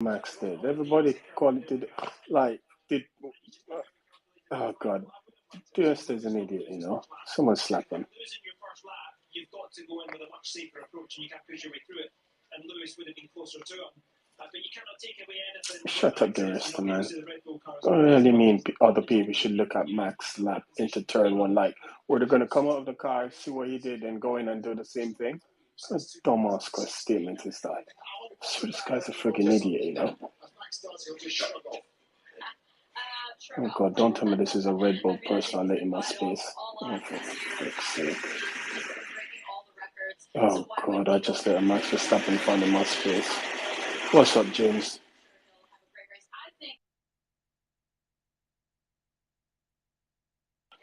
Max did. Everybody called it like did. Oh God, Diaz is an idiot. You know, someone slap him. Losing your first lap, you've got to go in with a much safer approach, and you can't push your way through it. And Lewis would have been closer to him. But you cannot take away anything. Shut up, the rest, man. I really mean other people should look at Max lap into turn one. Like, were they going to come out of the car, see what he did, and go in and do the same thing? That's a dumbass statement is that. So this guy's a freaking idiot, you know. Oh God, don't tell me this is a Red Bull personality in my space. Oh, for fuck's sake. Oh God, I just let a Max Verstappen find in my space. What's up, James?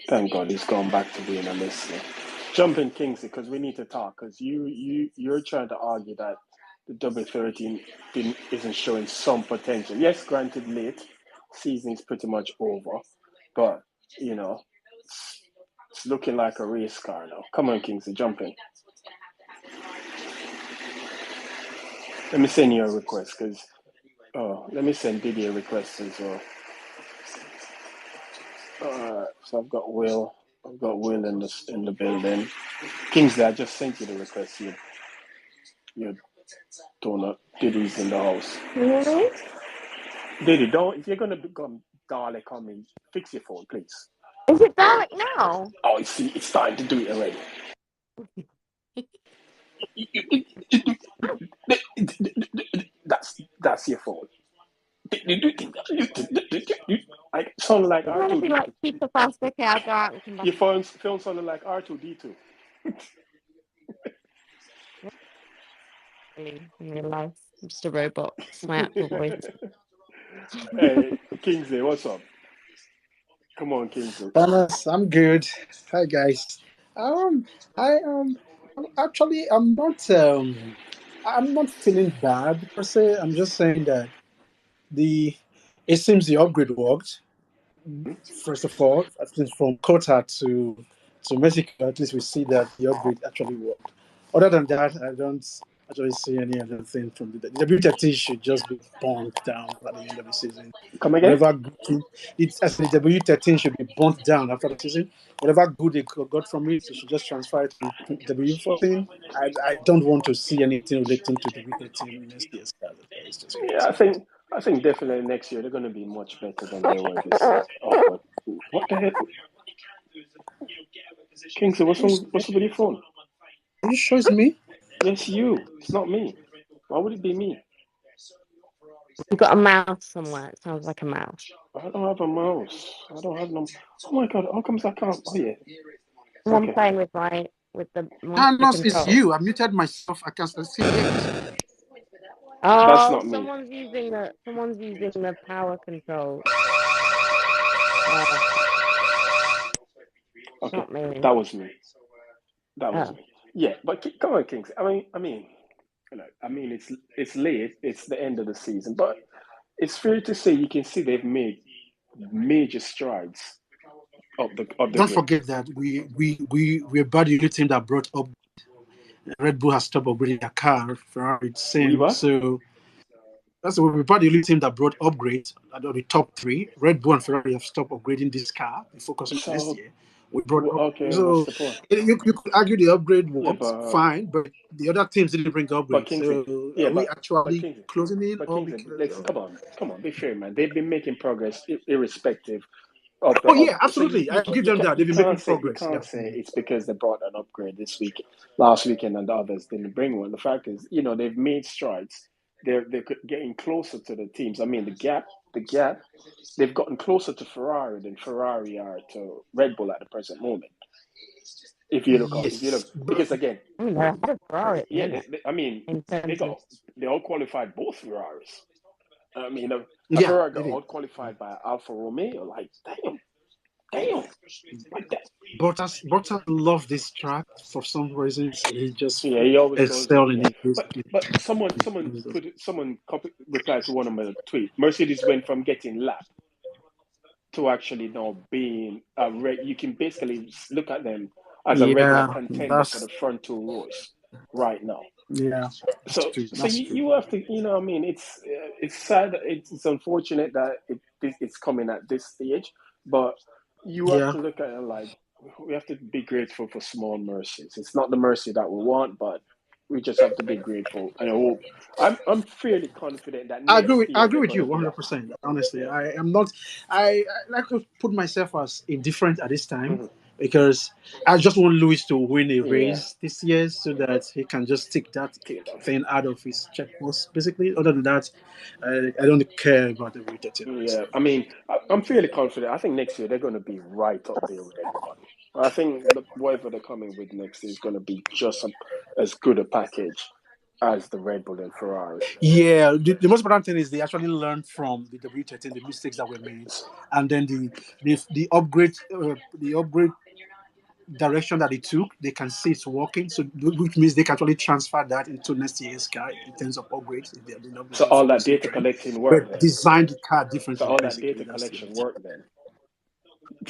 Thank God he's gone back to being a listener. Jump in, Kingsley, because we need to talk. Because you're trying to argue that the W13 isn't showing some potential. Yes, granted, late season is pretty much over, but you know, it's looking like a race car now. Come on, Kingsley, jump in. Let me send you a request, because let me send Diddy a request as well. So I've got Will in the building. Kingsley, I just sent you the request. You donut. Diddy's in the house. Really? Diddy, don't, if you're gonna become Dalek on me, fix your phone, please. Is it Dalek now? Oh, see, it's starting to do it already. That's your phone. I sound like I'm gonna be R2. like super fast. Okay, I'll go out and come back. Your phone sounded like R2D2. In real life, I'm just a robot. It's my actual voice. Hey, Kingsley, what's up? Come on, Kingsley. Thomas, I'm good. Hi guys. I actually I'm not feeling bad per se. I'm just saying that it seems the upgrade worked. First of all, I think from Qatar to Mexico, at least we see that the upgrade actually worked. Other than that, I don't actually see any other thing from the W13 should just be burnt down at the end of the season. Come again? Whatever good it's as the W13 should be burnt down after the season. Whatever good they got from it, they should just transfer it to W14. I don't want to see anything relating to W13 next year's calendar. It's just Yeah, I think definitely next year they're going to be much better than they were this year. Oh God, what the hell? Kingsley, what's with your phone? Are you sure it's me? Yes, you. It's not me. Why would it be me? You've got a mouse somewhere. It sounds like a mouse. I don't have a mouse. I don't have no. Oh my God! How comes I can't? Oh yeah. I'm playing with the Thanos, it's control. you. I muted myself. I can't see it. Oh, that's not me. someone's using the power control. Okay, Not me. that was me. That was me. Yeah, but come on, Kings. I mean, it's late. It's the end of the season, but it's fair to say you can see they've made major strides of the Don't grid. forget that we're about the only team that brought up. Red Bull has stopped upgrading their car. Ferrari same. So that's we're about the only team that brought upgrades out of the top three. Red Bull and Ferrari have stopped upgrading this car. We focus on next year. We brought up. Okay, So what's the point? you could argue the upgrade worked but, fine, but the other teams didn't bring upgrades. Kingsley, So are we actually Kingsley, closing in? But Or Kingsley, let's come on, be fair, man. They've been making progress irrespective of the Oh yeah, upgrade. So absolutely. I give them that. you They've been making can't say progress. it's because they brought an upgrade last weekend, and the others didn't bring one. The fact is, they've made strides. They're getting closer to the teams. I mean, the gap. They've gotten closer to Ferrari than Ferrari are to Red Bull at the present moment. If you look, because again, Ferrari. Yeah, they all qualified both Ferraris. I mean, a Ferrari got all qualified by Alfa Romeo. Like, damn, like that. Bottas loved this track for some reason. He just he always excelled in it. But someone replied to one of my tweets. Mercedes went from getting lapped to actually now being you can basically look at them as a regular contender for the front two rows right now. Yeah, that's So true. so That's you, true. you have to, you know what I mean, it's sad, it's unfortunate that it's coming at this stage, but you have Yeah, to look at it like we have to be grateful for small mercies. It's not the mercy that we want, but we just have to be grateful. And I hope I'm fairly confident that next I year agree they're with going you to be 100%. Honestly, yeah. I am not. I like to put myself as indifferent at this time Mhm. because I just want Lewis to win a Yeah. race this year so that he can just take that Okay, though. thing out of his checkbox. Basically, other than that, I don't care about the race 13 Yeah, honestly. I mean, I'm fairly confident. I think next year they're going to be right up there with everybody. I think whatever they're coming with next year is going to be just as good a package as the Red Bull and Ferrari. Yeah, the most important thing is they actually learned from the W13 the mistakes that were made, and then the upgrade direction that they took, they can see it's working. So, which means they can actually transfer that into next year's car in terms of upgrades if they're not So going to all follow the that same data trend, collecting work but then. design the car So differently. all that Basically, data that's the collection only thing. work then.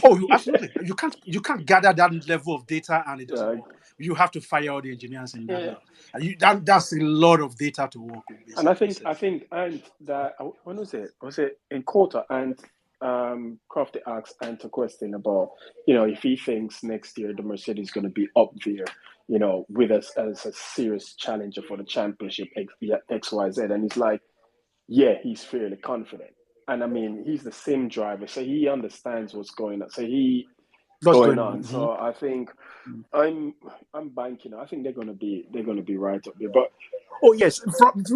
Oh, absolutely. You can't gather that level of data and it doesn't Uh, work. You have to fire all the engineers in that yeah, level. And that's a lot of data to work with, and I basically. think So, and that when was it? Was it in quarter? And Crofty asked Ant a question about if he thinks next year the Mercedes is going to be up there, with us as a serious challenger for the championship XYZ, and he's like, yeah, he's fairly confident, and I mean he's the same driver, so he understands what's going on. So he what's going going on. on? Mhm. So I think I'm I'm banking. I think they're gonna be right up there, but. Oh yes,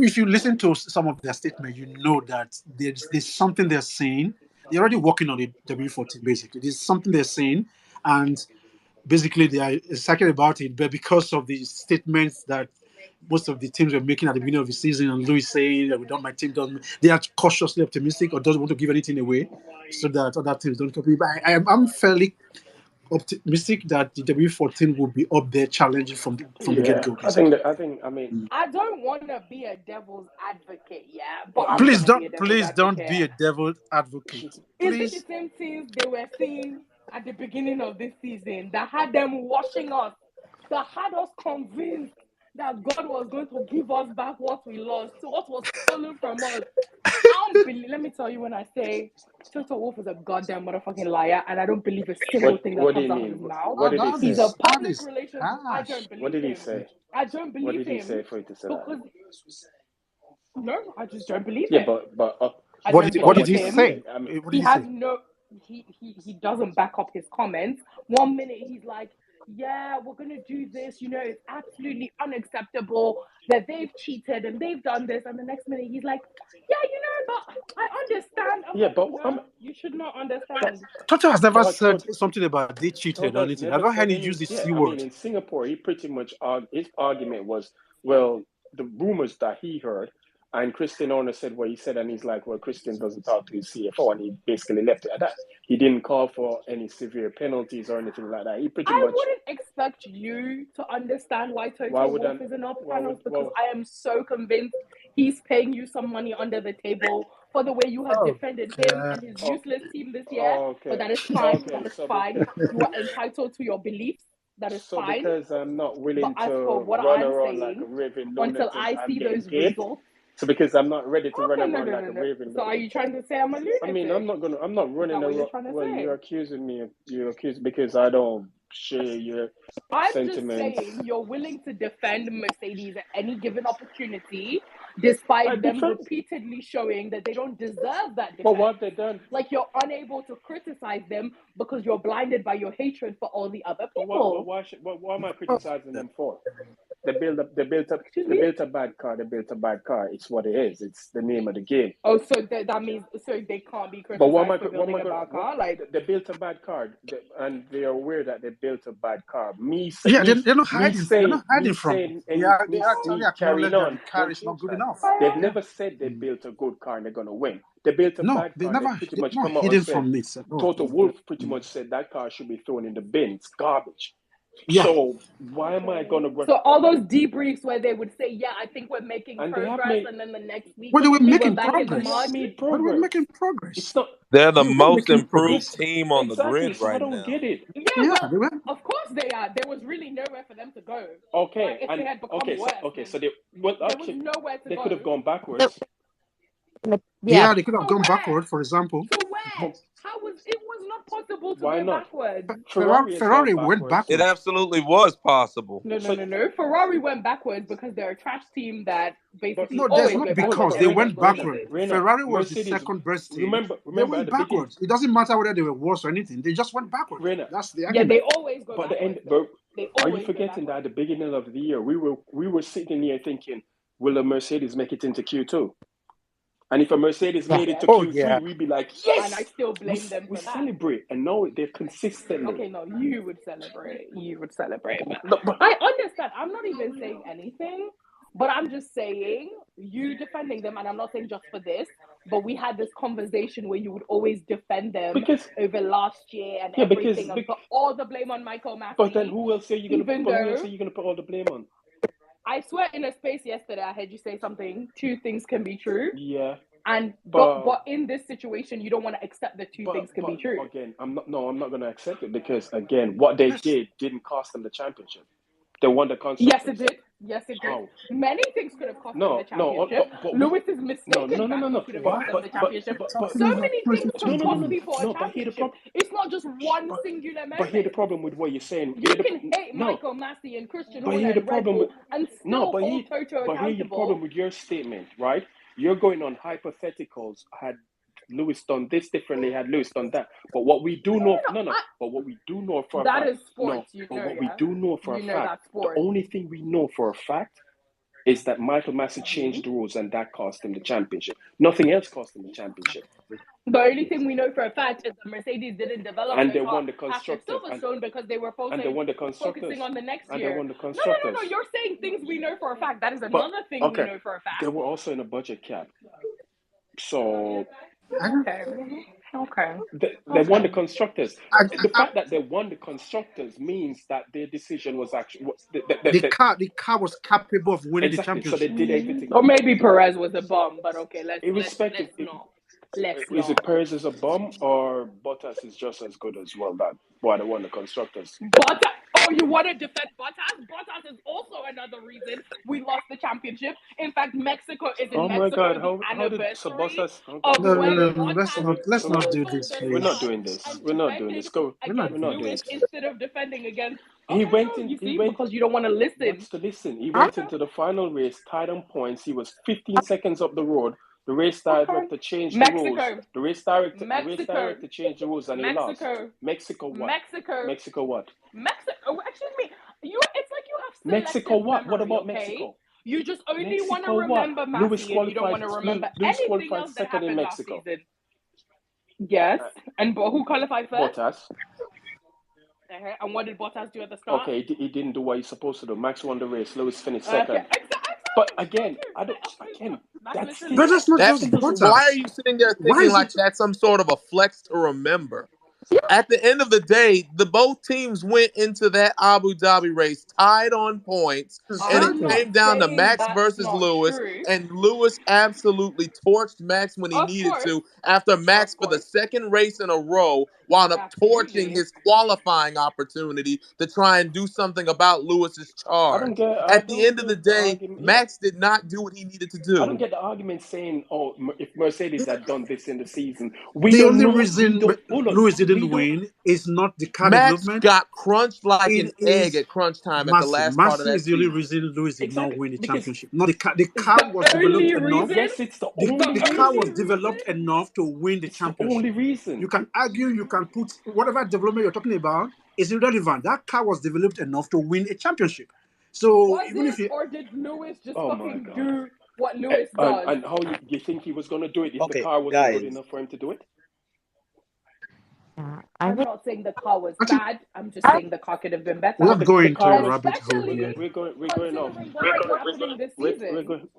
if you listen to some of their statements, you know that there's something they're saying. They're already working on the W14 basically. There's something they're saying, and basically they are excited about it. But because of the statements that most of the teams were making at the beginning of the season, and Louis saying that we don't, my team doesn't, they are cautiously optimistic or doesn't want to give anything away, so that other teams don't copy. But I'm fairly optimistic that the W14 will be up there challenging from the get Yeah, go, I think basically. that I mean I don't want to be a devil's advocate, yeah, but I'm you gonna be a devil's Please don't advocate. be a devil advocate. Is it the Please. same things they were saying at the beginning of this season that had them washing us, that had us convinced that God was going to give us back what we lost, so what was stolen from us? I don't believe. Let me tell you, when I say Toto Wolf is a goddamn motherfucking liar, and I don't believe a single thing that what do you comes out of his mean? mouth. What did he That say? He's a is that public is relations. I harsh. don't What believe did he him. say? I don't What believe did he him say for you to say that? because no, I just don't believe Yeah, him. but I What don't did but what believe did what he did he him. say? say? I mean, What did He he has say? no. He doesn't back up his comments. One minute he's like, "Yeah, we're gonna do this. You know, it's absolutely unacceptable that they've cheated and they've done this." And the next minute he's like, "Yeah, but I understand." I'm yeah, like, but "No, you should not understand." Toto has never said Todd something about they cheated or Todd has anything. I've never not heard said him use any. the Yeah, C I mean, word. in Singapore, he pretty much his argument was, well, the rumors that he heard, and Christian Horner said what he said, and he's like, well, Christian doesn't talk to his CFO, and he basically left it at that. He didn't call for any severe penalties or anything like that. He pretty I much, wouldn't expect you to understand why why Toto would Wolf I, is in our why panels would, because well, I am so convinced he's paying you some money under the table for the way you have Oh, defended him uh, and his oh, useless team this year. But okay, that is fine. okay, That is so fine. You are entitled to your beliefs. That is so fine. because I'm not But willing as for to what run I'm around like a saying, raving until lunatic, I I'm see getting those paid. results, So because I'm not ready to run okay, no, around no, like no, a no. raving So are lunatic. you trying to say I'm a I mean, lunatic? I'm not Is running that what you're around. trying to Well, you're say? accusing me. You're accused because I don't share your I'm just sentiments. saying you're willing to defend Mercedes at any given opportunity, I despite them defend. repeatedly showing that they don't deserve that But what defense. have they done? Like you're unable to criticize them because you're blinded by your hatred for all the other But what, people. why, what am I oh, criticizing them for? They built up. They built up. Excuse They me? built a bad car. They built a bad car. It's what it is. It's the name of the game. Oh, so that means so they can't be But what am criticized I? for What am I building a going? bad What car? Like, they built a bad car, and they are aware that they built a bad car. yeah, they're not hiding. They're not hiding Me from it. saying, and They actually me carrying acknowledge that the on car won't is not change good that. enough. They've Yeah. never said they built a good car and they're gonna win. They built a No, bad car and they pretty much they're not come out and hidden said, from it at all. Toto Wolf pretty much said that car should be thrown in the bin. It's garbage. Yeah, So why am I gonna So all those debriefs where they would say, "Yeah, I think we're making and they have progress," made and then the next week when they were we were making back in the they have progress, mud. made when they were progress. making It's progress, not They're the they were most making improved progress. team on the exactly. grid So I right don't now. get it. Yeah, Yeah, well, they were. of course they are. There was really nowhere for them to go. Okay, Like if and they had become worse, so then they well there was actually nowhere to they could have go. gone The, backwards. yeah, Yeah, they could have To gone where? backward, for example. To where? But How was it was not possible to why go not? backwards. Ferrari has gone Ferrari went backwards. It backward. absolutely was possible. No, no, So no, no. Ferrari went backwards because they're a trash team that but basically No, there's always not go but backwards because they every Reina, went single Reina, season. backward. Reina, Ferrari was the Mercedes. second best team. Remember They remember at went the beginning, backwards. It doesn't matter whether they were worse or anything. They just went backward. Reina. That's the Yeah, they argument. always go But the end, backwards though. but They are you always go forgetting that at backwards. the beginning of the year we were sitting here thinking, will a Mercedes make it into Q2? And if a Mercedes yeah. made it to Yes. Oh Q3, yeah. we'd be like, And I yes, still blame them we for that. celebrate. And no, they're consistently. Okay, no, you would celebrate. You would celebrate. But No, but I understand. I'm not even saying anything, but I'm just saying you defending them, and I'm not saying just for this, but we had this conversation where you would always defend them because over last year and yeah, because everything and put all the blame on Michael but then Massey, who else are you gonna even but who else though are you gonna put all the blame on? I swear in a space yesterday I heard you say something, two things can be true. Yeah, And but but in this situation you don't want to accept that two things can be true. again, I'm not gonna accept it because again, what they did didn't cost them the championship. They won the Yes, it constructors. did. Yes, it did. How? Many things could have cost them the No, championship. but Lewis's no, mistaken tackle could have Why cost them the championship. but So many things no, could no, no, cost no, people a no. But here the championship. problem. It's not just one But singular but here the moment. problem with what you're saying. You can hate No, Michael Massey and Christian but Horner here the and Red problem with Bull and no, still hold Toto but here the problem accountable. with your statement, right? You're going on hypotheticals. Had Lewis done this differently? Had Lewis done that? But what we do know, But what we do know for a That fact, is sports, you But know, what we yeah. do know for You a know fact, that's the sports. only thing we know for a fact is that Michael Massey changed the rules and that cost him the championship. Nothing else cost him the championship. The only thing we know for a fact is that Mercedes didn't develop And their they car won the after constructors. Silverstone because they were And they won the constructors. focusing on the next And year. they won the No. constructors. You're saying things we know for a fact. That is But another thing we okay, know for a fact. they were also in a budget cap. So Okay. they won the constructors. I, The fact that they won the constructors means that their decision was actually the car was capable of winning the exactly. So they championship. did everything. Or maybe Perez was a bum, but okay, let's Irrespective, let's is it Perez is a bum or Bottas is just as good as well? That why they won the constructors. Bottas. Oh, you want to defend Bottas? Bottas is also another reason we lost the championship. In fact, Mexico is in Oh my Mexico God! the How did so anniversary Bottas? of No, no, when no, no. Bottas Let's So not stole do this, Toto's we're please. not car doing this. and We're not doing defended this. Go. We're not against We're not doing doing Lewis this. this. instead of defending against. He Okay, went no, in. you He see, went. because you don't want to listen. What's to listen? He I, went into the final race, tied on points. He was 15 seconds up the road. The race director changed the rules. Mexico. The race director Mexico. changed the rules and he lost. Mexico. Mexico what? Mexico. Mexico what? Mexico. Excuse me. It's like you have Mexico selective what? What memory, about okay? Mexico? You just only want to Mexico what? remember Lewis Massey and you don't want to remember anything qualified else that second in happened last Mexico. season. Yes. And who qualified first? Bottas. And what did Bottas do at the start? Okay, he didn't do what he's supposed to do. Max won the race. Lewis finished Okay. second. But again, that's still, But that's not That's just why Bottas. are you sitting there Why thinking is like it? that's some sort of a flex to remember? At the end of the day, both teams went into that Abu Dhabi race tied on points, and I'm it not came down to saying Max that's versus not Lewis, true. and Lewis absolutely torched Max when he Of needed course. to after Max, for the course. second race in a row, wound up torching Absolutely. his qualifying opportunity to try and do something about Lewis's charge. At the end of the day, Max did not do what he needed to do. I don't get the argument saying, "Oh, if Mercedes had done this in the season, we The don't only know." reason Lewis didn't win is not the car Max development. got crunched like an It egg is at crunch time at the Massey. last part of Massey that is the only season. reason Lewis did not Exactly, win the because championship. Not the car. The car The was developed only enough. reason. yes, it's the only The car was reason. developed enough to win the It's the only championship. reason. You can argue, you can put whatever development you're talking about is irrelevant. That car was developed enough to win a championship. So Was even if it, you or did Lewis just Oh my fucking God. do what Lewis does? And how you think he was going to do it if the Okay, car wasn't good guys. enough for him to do it? Yeah, I'm not saying the car was I think bad. I'm just saying the car could have been we're better. not going to a car was rabbit hole here. Especially we're going off considering what is happening this season.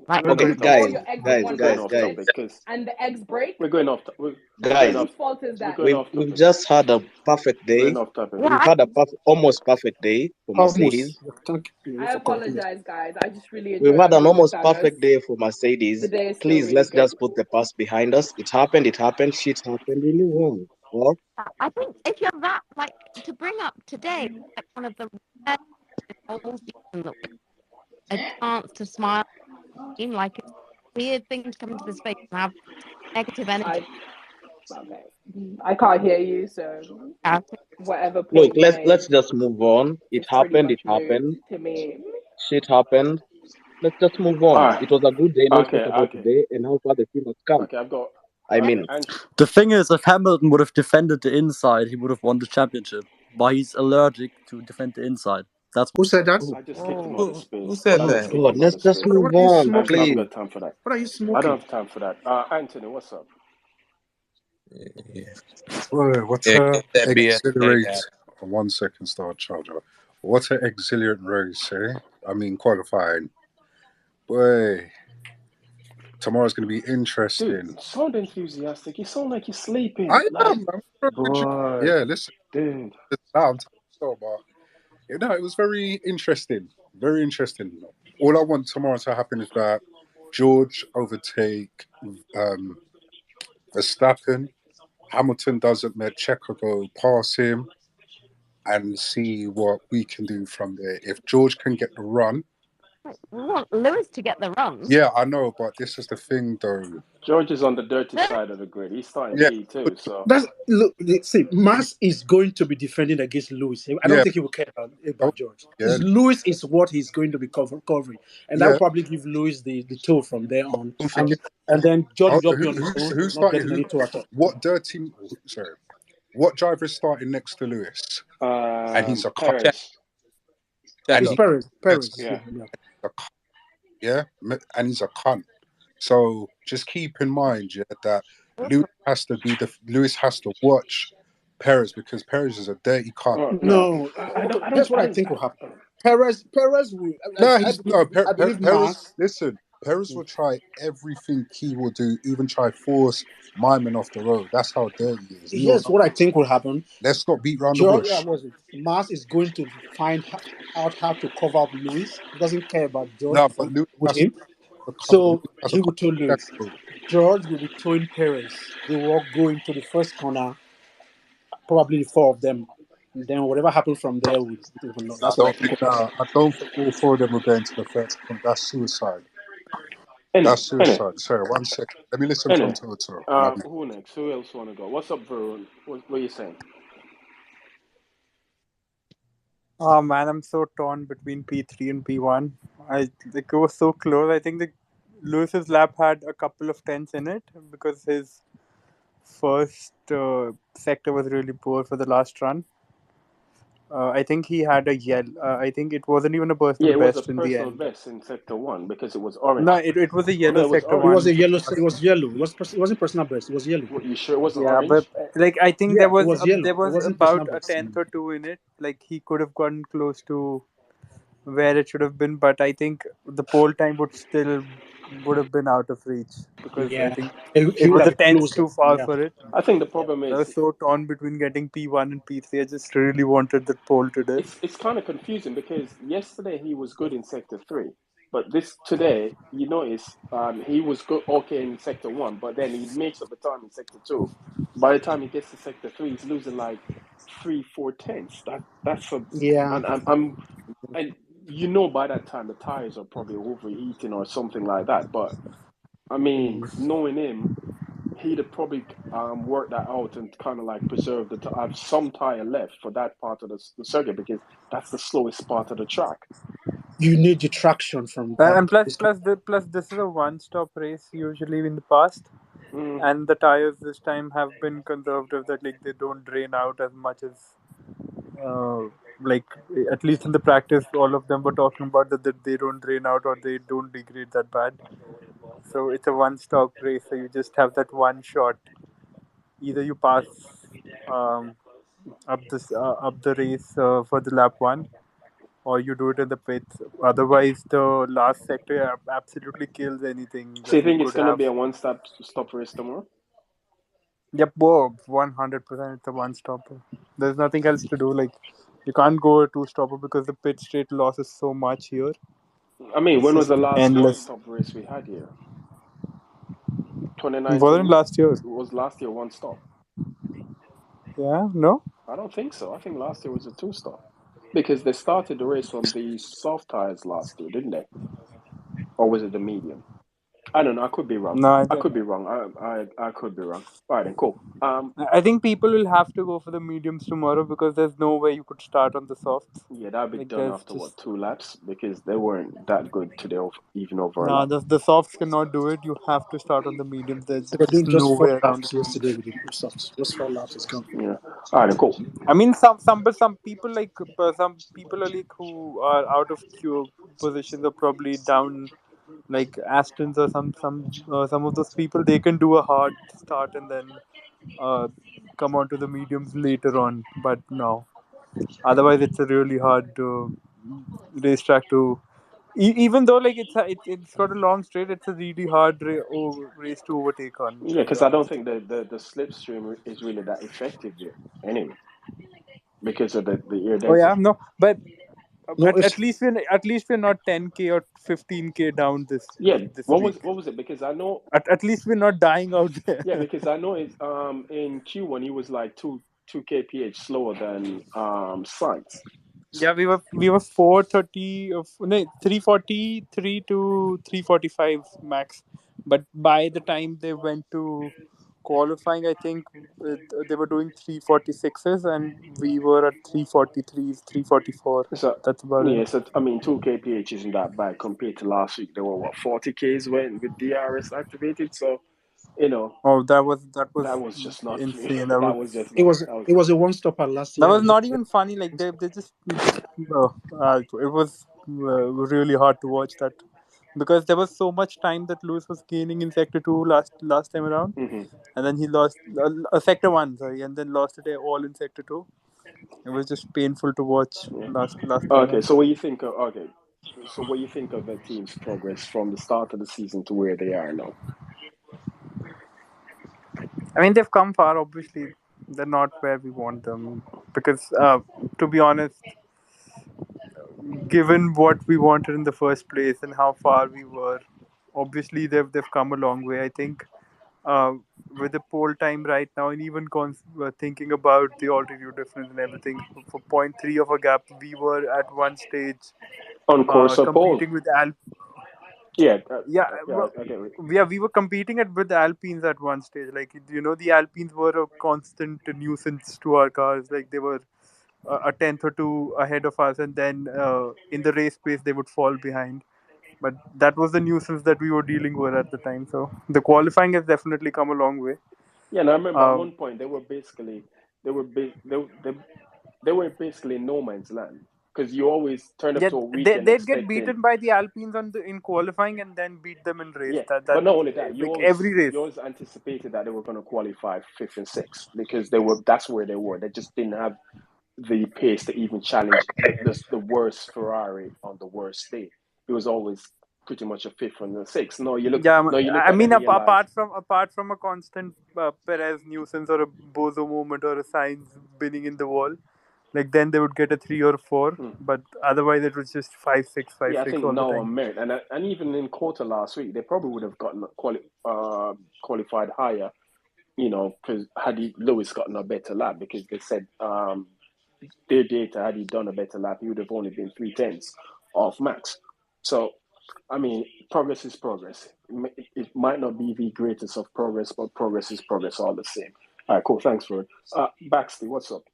like we're Okay, going You off put all guys, your eggs in guys, we're one going guys, off guys, basket topic because and the eggs break. we're going guys. off Whose fault is we're that? going off We've topic. just had a perfect We're going day. off topic. yeah, We've had a almost perfect day for Almost. Mercedes. Thank you I for correcting. apologize, guys. I just really We've enjoy had an arguing with almost Thanos. perfect day for Mercedes. Today is still Please, really let's good. just put the past behind us. It happened. It happened. Shit happened. We move on. Well, I think if you're that like to bring up today, like one of the rare this whole season that we a chance to smile, like it's a weird thing to come into this space and have negative energy. Okay. I can't hear you, so Yeah, whatever look, point you let's made just move on. It is pretty happened. It much moot happened. to me. Shit happened. Let's just move All on. right. It was a good day. No Okay. sweat about Okay. today, and how far the team has come. Okay. I've got. I mean, The thing is, if Hamilton would have defended the inside, he would have won the championship. But he's allergic to defend the inside. That's Who said that? I just kicked him out of Who space. said I oh just that? kicked God, him out let's of just space. move What are you on, I haven't please. got time for that. What are you I smoking? don't have time for that. Anthony, what's up? Yeah, Boy, what yeah, a get that BS out. exhilarate. 1 second, start charger. What a exhilarant race, eh? I mean, qualifying. Boy, tomorrow's going to be interesting. Dude, sound enthusiastic. You sound like you're sleeping. I Like, am. I'm very boy, yeah, listen. dude. I'm so, but it was very interesting. Very interesting. All I want tomorrow to happen is that George overtake Verstappen. Hamilton doesn't let Checo go past him, and see what we can do from there. If George can get the run, we want Lewis to get the run. yeah, I know, but this is the thing, though. George is on the dirty side of the grid. He's starting Yeah, P2, so. That's look. See, Mass is going to be defending against Lewis. I don't yeah, think he will care oh, about George. yeah, Lewis is what he's going to be covering, and that will yeah. probably give Lewis the toe from there on, Don't forget, and then George will just be on his who's own, who's not starting? getting any toe at all. What dirty? Sorry, what driver is starting next to Lewis? And he's a cunt. Perez. And It's Checo. he, Perez is Yeah. with him. a cunt, yeah, and he's a cunt. So just keep in mind, yeah, that Lewis has to watch Perez because Perez is a dirty cunt. No, No, I here's what I don't. think will happen. Perez will. No, I he's believe. no I believe Perez. Mass. Listen, Perez will try everything he will do, even try force Myman off the road. That's how dirty he is. We all Here's know. what I think will happen. Let's not beat around the George, bush. was it? Mars is going to find out how to cover up Lewis. He doesn't care about George No, but before Lewis with has him. to cover. Lewis So has a he will tow cover Lewis. shadow. George will be towing Perez. They will all go into the first corner, probably the four of them. And then whatever happens from there, we will know. I That's what I don't think. think. I don't think all four of them will go into the first one. That's suicide. Anyway, That's suicide. Sorry, 1 second. Let me listen from anyway. Toto. And I'll be. Who next? Who else want to go? What's up, Varun? What are you saying? Oh man, I'm so torn between P3 and P1. It was so close. I think the Lewis's lap had a couple of tenths in it because his first sector was really poor for the last run. I think he had a yell. I think it wasn't even a personal Yeah, it was a best in the personal end. best in sector one because it was orange. No, it was a yellow No, it was sector It orange. was one. a yellow. It was yellow. It wasn't personal best. It was yellow. What, you sure it wasn't Yeah, but orange? like I think Yeah, it was yellow. there It was wasn't about personal a best. tenth or two in it. Like he could have gotten close to where it should have been, but I think the pole time would have been out of reach because I Yeah, think he it would was a have been tenth closer. too far Yeah. for it. I think the Yeah, problem I is was so torn between getting P1 and P3. I just really wanted that pole today. it's kind of confusing because yesterday he was good in sector three, but this today you notice he was good okay in sector one, but then he makes up the time in sector two. By the time he gets to sector three, he's losing like 3-4 tenths. That's a Yeah. I'm and by that time the tires are probably overheating or something like that. But I mean, knowing him, he'd have probably worked that out and kind of like preserve have some tire left for that part of the circuit because that's the slowest part of the track. You need the traction from that. And plus this is a one-stop race usually in the past, Mm. and the tires this time have been conservative that like they don't drain out as much as like at least in the practice all of them were talking about that they don't drain out or they don't degrade that bad. So it's a one-stop race, so you just have that one shot. Either you pass um, up the race for the lap one, or you do it in the pits. Otherwise, the last sector absolutely kills anything So you that you think it's could gonna have. be a one stop race tomorrow? Yep, whoa, 100%. It's a one stopper. There's nothing else to do. Like, you can't go a two stopper because the pit straight losses so much here. I mean, It's when was just the last one endless. stop race we had here? Wasn't 2019 last year? was last year one stop. Yeah, no. I don't think so. I think last year was a two stop because they started the race on the soft tires last year, didn't they? Or was it the medium? I don't know. I could be wrong. No, I could be wrong. I could be wrong. All right, then cool. I think people will have to go for the mediums tomorrow because there's no way you could start on the softs. Yeah, that'll be Like, done there's after what, just 2 laps, because they weren't that good today, even over a no. lap. The softs cannot do it. You have to start on the mediums. There's They were just doing no just way 4 laps around it. yesterday with the softs. Just 4 laps is gone. Yeah. All right, then cool. I mean, some people like some people are like who are out of queue positions are probably down, like Astons or some of those people. They can do a hard start and then uh, come onto the mediums later on. But no, otherwise it's a really hard racetrack to. Even though like it's got a long straight, it's a really hard race to overtake on. Yeah, To be because I don't honest. think the slipstream is really that effective here anyway, because of the air Oh yeah, density. no, but No, at least we're not 10K or 15K down Yeah, this week. what was it? Because I know, At least we're not dying out there. yeah, because I know it's in Q1 he was like two kph slower than Science. Yeah, we were 430 of no 343 to 345 max, but by the time they went to qualifying, I think they were doing 346s and we were at 343s, 344. So That's about it. yeah, so I mean 2 kph isn't that bad compared to last week. There were what 40Ks when with DRS activated. So you know Oh, that was that was just not insane. that was just it not was that was it was a one stopper last That year. was not even funny. Like they just it was really hard to watch that because there was so much time that Lewis was gaining in sector two last time around, hmm and then he lost sector one, sorry, and then lost it all in sector two. It was just painful to watch yeah. last time Okay, around. so what you think of so what you think of the team's progress from the start of the season to where they are now? I mean, they've come far. Obviously, they're not where we want them because, to be honest, given what we wanted in the first place and how far we were, obviously they've come a long way. I think uh, with the poll time right now, and even thinking about the altitude difference and everything, for point 0.3 of a gap, we were at one stage On course or pole? competing with Yeah, yeah, yeah, I get it. we were competing with the Alpines at one stage. Like the Alpines were a constant nuisance to our cars. Like they were a tenth or two ahead of us, and then in the race pace they would fall behind. But that was the nuisance that we were dealing with at the time. So the qualifying has definitely come a long way. Yeah, and I remember at Um, one point they were ba- they were basically in no man's land because you always turn up yeah, to a weekend they'd get expecting. beaten by the Alpines in qualifying and then beat them in race. Yeah, That but not only that, like every race. you always anticipated that they were going to qualify fifth and sixth because they were that's where they were. They just didn't have the pace to even challenge the worst Ferrari on the worst day. It was always pretty much a fifth and a sixth. Yeah, You look I at it mean, and realize. apart from a constant Perez nuisance or a Bozo moment or a Sainz spinning in the wall, like then they would get a 3 or 4. Hmm. But otherwise, it was just 5-6, Yeah, I 5-6 think all the now time. on merit, and even in quarter last week, they probably would have gotten qualified higher. Because had Lewis gotten a better lap, because they said their data, had he done a better lap, he would have only been 3/10 off Max. So, I mean, progress is progress. It might not be the greatest of progress, but progress is progress all the same. All right, cool. Thanks for it. Baxley, what's up?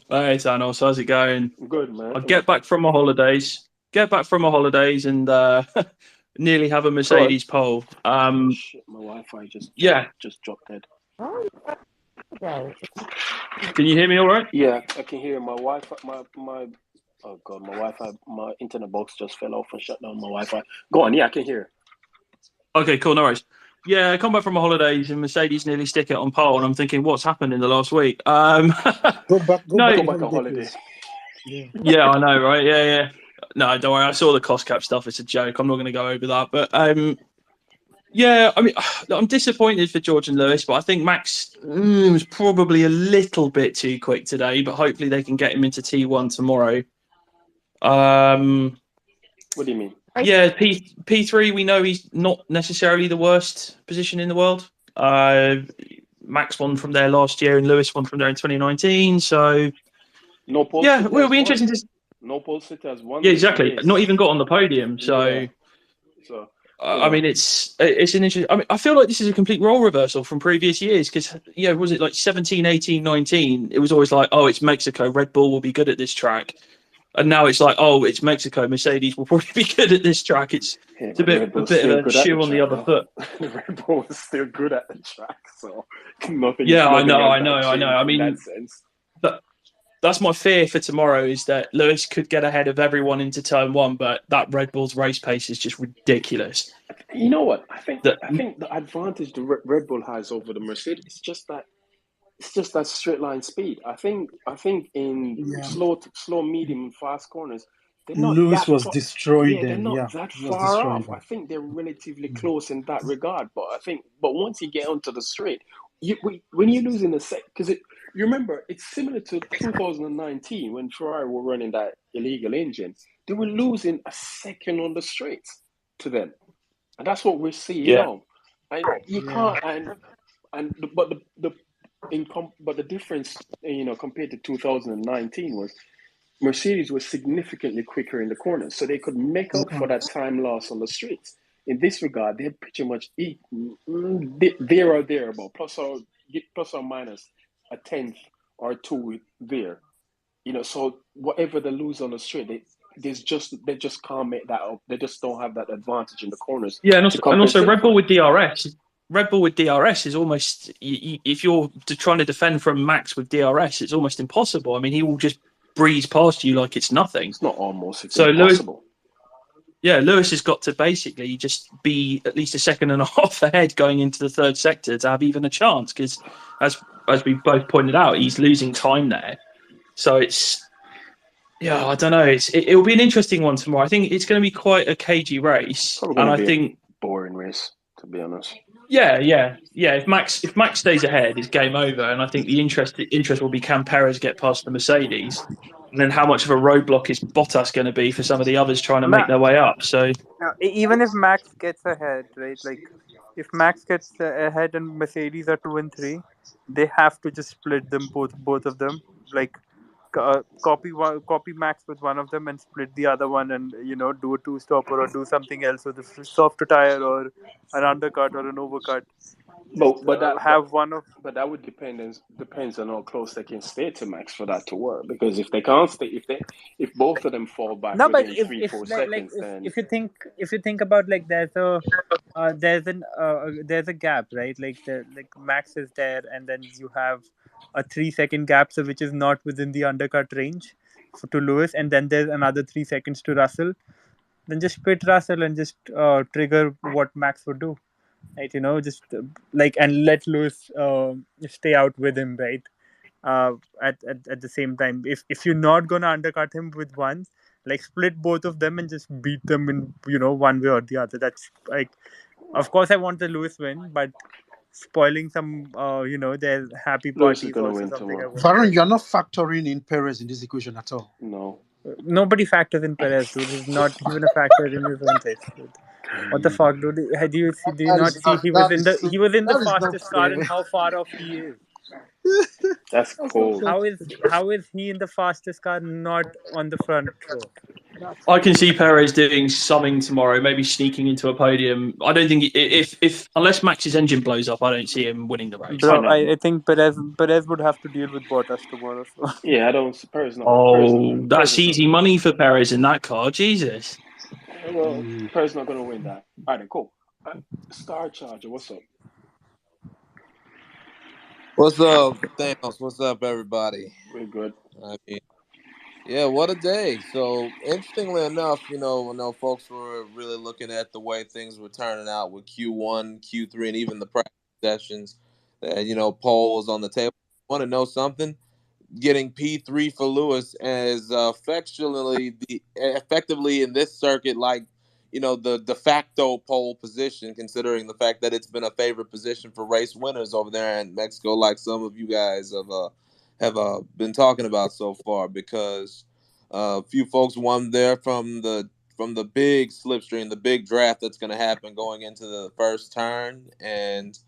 Hey Thanos, how's it going? Good, man. I get back from my holidays. And nearly have a Go on. Mercedes pole. Shit, my Wi-Fi Yeah. just dropped dead. Oh, okay. Can you hear me all right? Yeah, I can hear my Wi-Fi. My oh god, my Wi-Fi, my internet box just fell off and shut down my Wi-Fi. Go on, yeah, I can hear. Okay, cool, no worries. Yeah, I come back from my holidays and Mercedes nearly stick it on pole, and I'm thinking, what's happened in the last week? Go back No, Go on back on holiday, holiday. please. Yeah. yeah, I know, right? Yeah. No, don't worry. I saw the cost cap stuff. It's a joke. I'm not going to go over that. But yeah, I mean, I'm disappointed for George and Lewis, but I think Max was probably a little bit too quick today. But hopefully they can get him into T1 tomorrow. What do you mean? Yeah, P3. We know he's not necessarily the worst position in the world. Max won from there last year, and Lewis won from there in 2019. So No pole yeah, sitter well, it'll has be won. interesting to. No pole sitter has won Yeah, this exactly. race. Not even got on the podium. So. Yeah. So I mean, it's an interesting. I mean, I feel like this is a complete role reversal from previous years because, was it like 17, 18, 19? It was always like, oh, it's Mexico. Red Bull will be good at this track. And now it's like, oh, it's Mexico. Mercedes will probably be good at this track. It's a bit of a shoe on the other foot. Red Bull is still good at the track, so nothing. Yeah, I nothing know. has I changed in mean, that sense. that's my fear for tomorrow is that Lewis could get ahead of everyone into turn one, but that Red Bull's race pace is just ridiculous. You know what? I think the advantage the Red Bull has over the Mercedes is just that straight line speed. I think in slow, medium, and fast corners, they're not Lewis that was far. destroying They're them. not Yeah, that he was far destroying off. them. I think they're relatively close in that regard. But once you get onto the straight, when you're losing a set, because you remember it's similar to 2019 when Ferrari were running that illegal engine. They were losing a second on the straights to them, and that's what we're seeing now. And you can't but the difference, compared to 2019 was Mercedes was significantly quicker in the corners, so they could make up for that time loss on the streets. In this regard, they're pretty much there or there, about plus or minus a tenth or two there. So whatever they lose on the straight, they just can't make that up. They just don't have that advantage in the corners. Yeah, and to also compensate Red Bull for it. with DRS. Red Bull with DRS is almost if you're trying to defend from Max with DRS, it's almost impossible. I mean, he will just breeze past you like it's nothing. It's not almost; it's so impossible. Lewis has got to basically just be at least a second and a half ahead going into the third sector to have even a chance. Because as we both pointed out, he's losing time there. So it's. Yeah, I don't know. It'll be an interesting one tomorrow. I think it's going to be quite a cagey race, Probably and going to I be think a boring race, to be honest. Yeah. If Max stays ahead, it's game over, and I think the interest will be can Perez get past the Mercedes, and then how much of a roadblock is Bottas going to be for some of the others trying to make their way up. So Even if Max gets ahead, right? Like, if Max gets ahead and Mercedes are 2 and 3, they have to just split them both of them. Like, copy Max with one of them and split the other one, and do a two stopper or do something else with a softer tire or an undercut or an overcut. But that would depends on how close they can stay to Max for that to work. Because if they can't stay, if both of them fall back No, but within if 3-4 like seconds, then if you think about, like, there's a gap, right? Like Max is there, and then you have a 3 second gap, so which is not within the undercut range to Lewis, and then there's another 3 seconds to Russell. Then just pit Russell and just trigger what Max would do, right? Just and let Lewis stay out with him, right? At the same time, if you're not gonna undercut him with one, like, split both of them and just beat them in one way or the other. That's like, of course I want the Lewis win, but spoiling some their happy Lewis is party is going to also win something I tomorrow. won't Varun, like. you're not factoring in Perez in this equation at all. No. Nobody factors in Perez, dude. He's not even a factor in his own race, dude. What the fuck, dude? Do you not see he was in the not fastest car, and fair. how far off he is? That's cold. How is he in the fastest car, not on the front row? I can see Perez doing something tomorrow, maybe sneaking into a podium. I don't think if unless Max's engine blows up, I don't see him winning the race. Bro, I think Perez would have to deal with Bottas tomorrow. So. Yeah, I don't. Perez not. That's easy money for Perez in that car. Jesus. Well, Perez not going to win that. All right, cool. Star Charger, what's up? What's up, Thanos? What's up, everybody? We're good. I mean, Yeah, what a day. So, interestingly enough, I know folks were really looking at the way things were turning out with Q1, Q3, and even the practice sessions. Polls on the table. Want to know something? Getting P3 for Lewis as effectively in this circuit, like the de facto pole position, considering the fact that it's been a favorite position for race winners over there in Mexico, like some of you guys have been talking about so far. Because a few folks won there from the big slipstream, the big draft that's going to happen going into the first turn, and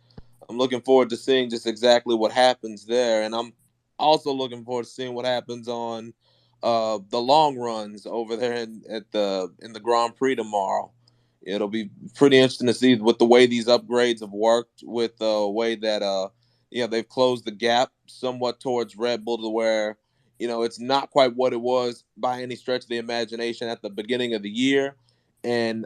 I'm looking forward to seeing just exactly what happens there, and I'm also looking forward to seeing what happens on the long runs over there in the Grand Prix tomorrow. It'll be pretty interesting to see with the way these upgrades have worked, with the way that they've closed the gap somewhat towards Red Bull, to where it's not quite what it was by any stretch of the imagination at the beginning of the year, and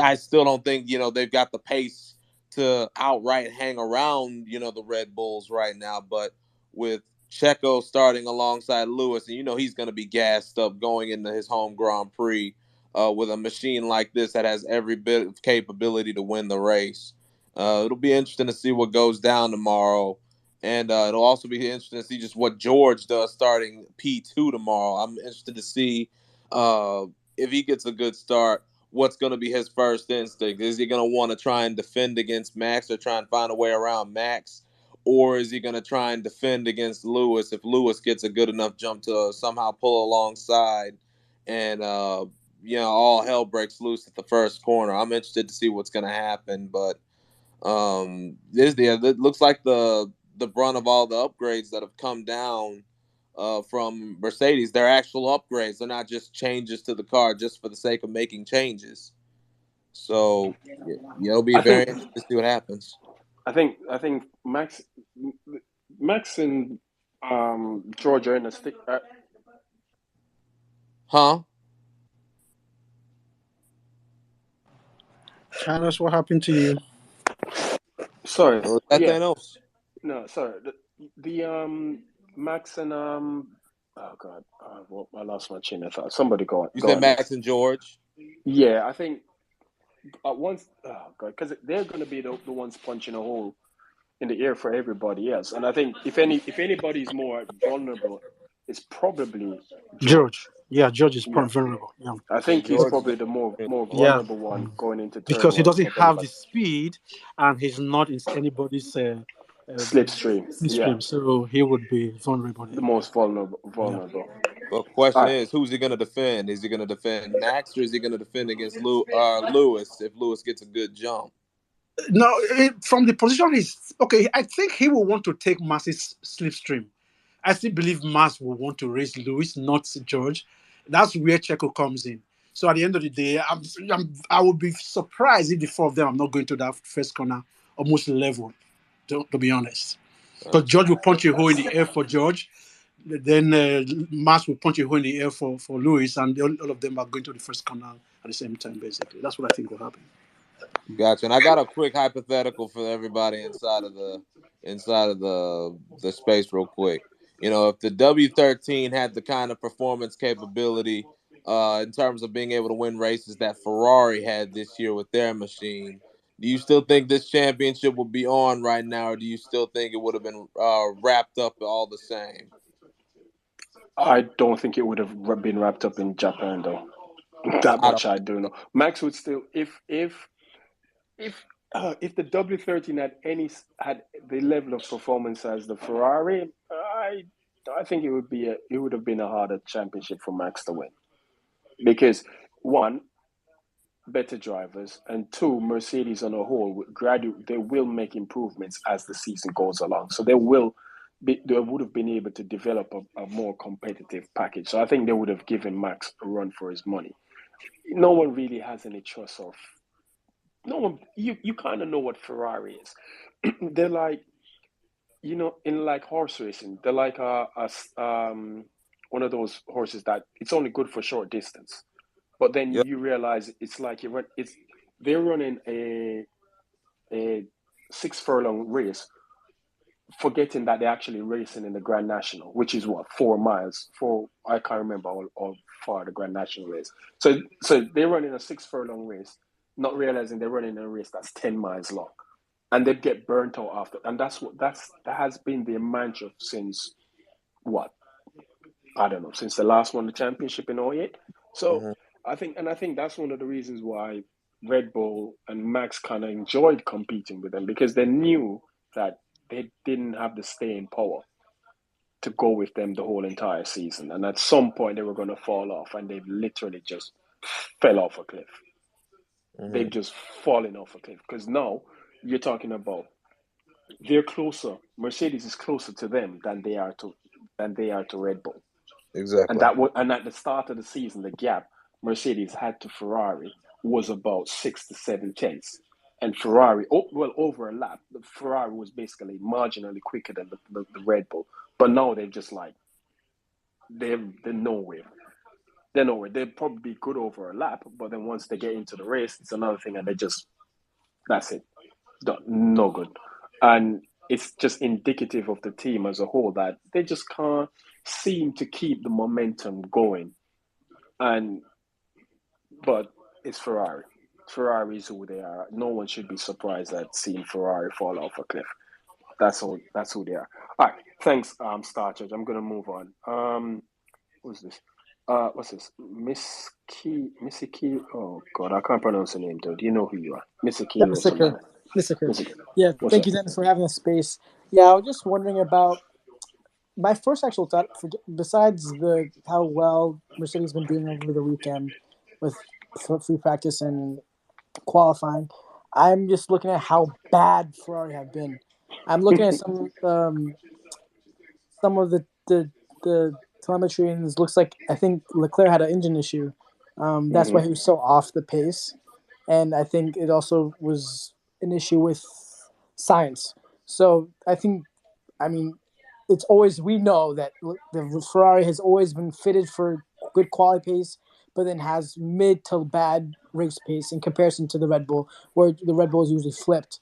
I still don't think they've got the pace to outright hang around, the Red Bulls right now. But with Checo starting alongside Lewis, and he's going to be gassed up going into his home Grand Prix with a machine like this that has every bit of capability to win the race. It'll be interesting to see what goes down tomorrow. And it'll also be interesting to see just what George does starting P2 tomorrow. I'm interested to see if he gets a good start, what's going to be his first instinct. Is he going to want to try and defend against Max or try and find a way around Max? Or is he going to try and defend against Lewis if Lewis gets a good enough jump to somehow pull alongside and, all hell breaks loose at the first corner? I'm interested to see what's going to happen. But it looks like the brunt of all the upgrades that have come down from Mercedes. They're actual upgrades. They're not just changes to the car just for the sake of making changes. So it'll be I very think interesting to see what happens. I think Max and George are in a stick. Huh? Carlos, what happened to you? Sorry, Or is that yeah, Thanos? no, sorry. The Max and oh god, I lost my chain of thought. Somebody You go said on Max next. and George? Yeah, I think once, oh god, because they're going to be the ones punching a hole in the air for everybody else. And I think if anybody's more vulnerable, it's probably George. George. Yeah, George is Yeah, vulnerable. Yeah. I Yeah, think he's George. probably the more Yeah. vulnerable one going into turn Because he one doesn't of have the anybody. speed and he's not in anybody's Slipstream, yeah, slipstream, so he would be vulnerable the there. most vulnerable. Yeah. But All question right, is, who's he going to defend? Is he going to defend Max, or is he going to defend against Lewis if Lewis gets a good jump? No, from the position he's okay, I think he will want to take Mass's slipstream. I still believe Mass will want to raise Lewis, not George. That's where Checo comes in. So at the end of the day, I would be surprised if the four of them are not going to that first corner almost level, to be honest. Because Okay. George will punch a hole in the air for George, then Mass will punch a hole in the air for Lewis, and all of them are going to the first corner at the same time, basically. That's what I think will happen. Gotcha. And I got a quick hypothetical for everybody inside of the space, real quick. If the W13 had the kind of performance capability in terms of being able to win races that Ferrari had this year with their machine, do you still think this championship would be on right now, or do you still think it would have been wrapped up all the same? I don't think it would have been wrapped up in Japan though. That I don't much I think do so. know. Max would still if if the W13 had the level of performance as the Ferrari, I think it would have been a harder championship for Max to win because one, better drivers, and two, Mercedes on a whole they will make improvements as the season goes along. So they would have been able to develop a more competitive package. So I think they would have given Max a run for his money. No one really has any trust of no one. You kind of know what Ferrari is. They're like in like horse racing. They're like one of those horses that it's only good for short distance. But then Yep. you realize it's like they're running a 6 furlong race forgetting that they're actually racing in the Grand National, which is what, 4 miles? I can't remember how far the Grand National is. So they're running a 6 furlong race, not realizing they're running a race that's 10 miles long, and they get burnt out after. And that has been their mantra since what? I don't know, since the last won the championship in '08. So Mhm. I think that's one of the reasons why Red Bull and Max kind of enjoyed competing with them, because they knew that they didn't have the staying power to go with them the whole entire season. And at some point they were going to fall off, and they've literally just fell off a cliff. They've just fallen off a cliff, because now you're talking about they're closer. Mercedes is closer to them than they are to Red Bull. Exactly. And at the start of the season, the gap Mercedes had to Ferrari was about 6 to 7 tenths, and Ferrari, over a lap, the Ferrari was basically marginally quicker than the Red Bull. But now they're just like they're nowhere. They're nowhere. They'd probably be good over a lap, but then once they get into the race, it's another thing, and that's it, no good. And it's just indicative of the team as a whole that they just can't seem to keep the momentum going. But it's Ferrari. Ferrari is who they are. No one should be surprised at seeing Ferrari fall off a cliff. That's all. That's who they are. All right. Thanks, Star Judge. I'm gonna move on. What's this? What's this? Missy Key. Oh God, I can't pronounce the name, dude. Do you know who you are? Missy Key or something? Yeah, What's thank up? you, Dennis, for having the space. Yeah, I was just wondering about my first actual thought. Besides how well Mercedes has been doing over the weekend with free practice and qualifying, I'm just looking at how bad Ferrari have been. I'm looking at some of the telemetry, and it looks like I think Leclerc had an engine issue. That's why he was so off the pace, and I think it also was an issue with science. So it's always, we know that the Ferrari has always been fitted for good quality pace, but then has mid to bad race pace in comparison to the Red Bull, where the Red Bull is usually flipped.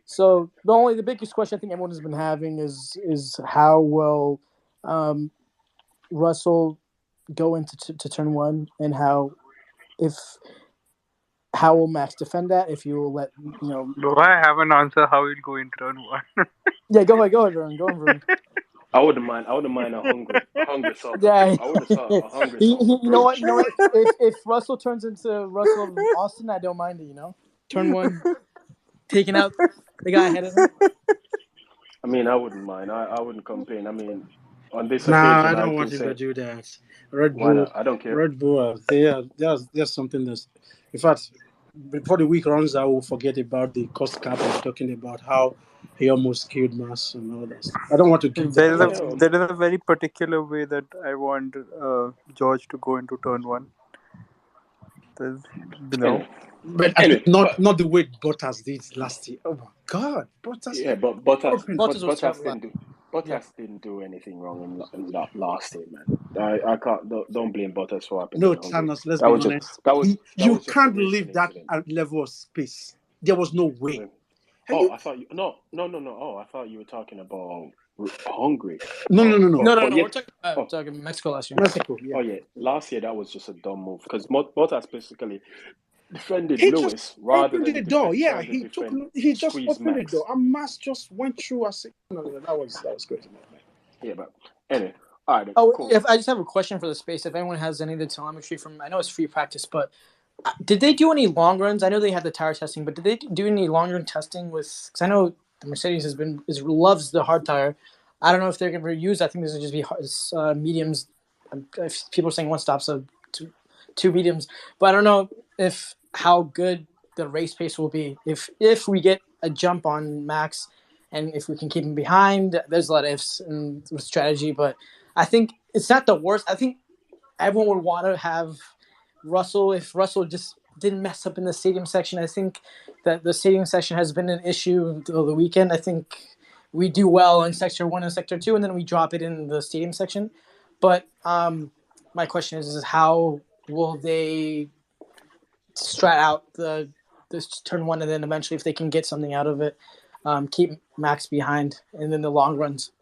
So the biggest question I think everyone has been having is how will Russell go into to turn one, and how will Max defend that, if you will let Do I have an answer how he'll go in turn one? Yeah, go ahead, Varun. I wouldn't mind a hungry salt Yeah, approach. I would have thought a hungry salt you know what? approach. You know what? If Russell turns into Russell of Austin, I don't mind it. Turn one, taking out the guy ahead of him. I mean, I wouldn't mind. I wouldn't complain. I mean, on this Nah, occasion, I I don't can want him to say, do that. Red why Bull, not? I don't care. Red Bull, there's something that's. In fact, before the week runs, I will forget about the cost cap and talking about how he almost killed Mass and all that. I don't want to give that. There is But a there is a very particular way that I want George to go into turn one. There's, Anyway, but not the way Bottas did last year. Oh my God, Bottas! yeah, but Bottas, Bottas was terrible. Bottas didn't do anything wrong in last year, man. I can't. Don't blame Bottas for happening No, in Hungary. Thanos. Let's That be was just honest. that You was just a can't racing leave that incident. level of space. There was no way. Oh, I thought you no. Oh, I thought you were talking about Hungary. No. No. But We're yeah, talking Mexico last year. Mexico, yeah. oh yeah, last year that was just a dumb move, because Bottas basically defended He just Lewis rather opened than the door. Yeah, trying to defend he just squeeze opened the Max. door, and Mass just went through. That was crazy. Yeah, but anyway, all right, Oh, cool. if I just have a question for the space. If anyone has any of the telemetry from, I know it's free practice, but did they do any long runs? I know they had the tire testing, but did they do any long run testing with? Because I know the Mercedes loves the hard tire. I don't know if they're going to use. I think this would just be mediums. If people are saying one stop, so two mediums. But I don't know how good the race pace will be if we get a jump on Max, and if we can keep him behind. There's a lot of ifs and strategy, but I think it's not the worst. I think everyone would want to have Russell, if Russell just didn't mess up in the stadium section. I think that the stadium section has been an issue the weekend. I think we do well in sector 1 and sector 2, and then we drop it in the stadium section. But my question is how will they strat out this turn one, and then eventually if they can get something out of it. keep Max behind, and then the long runs.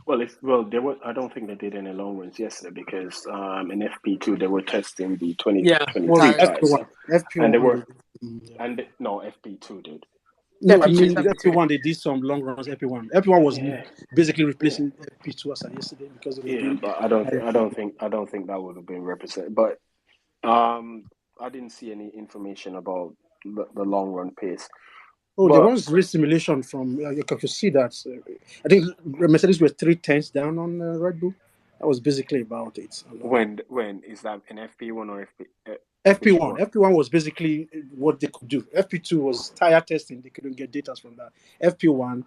There were. I don't think they did any long runs yesterday because in FP2 they were testing the Yeah, 2023 tires. tires, FP1, so and they FP1, were yeah. no FP2 dude. No, I FP2, mean FP2. FP1 they did some long runs. FP1 was Yeah, basically yeah, replacing FP2 as of yesterday because it was yeah. doing. But I don't think that would have been represented. But I didn't see any information about the long run pace. Oh, there But was race simulation from. You can see that. I think Mercedes were 3 tenths down on Red Bull. That was basically about it. when is that in FP1 or FP? Which FP1. one? FP1 was basically what they could do. FP2 was tire testing. They couldn't get data from that. FP1,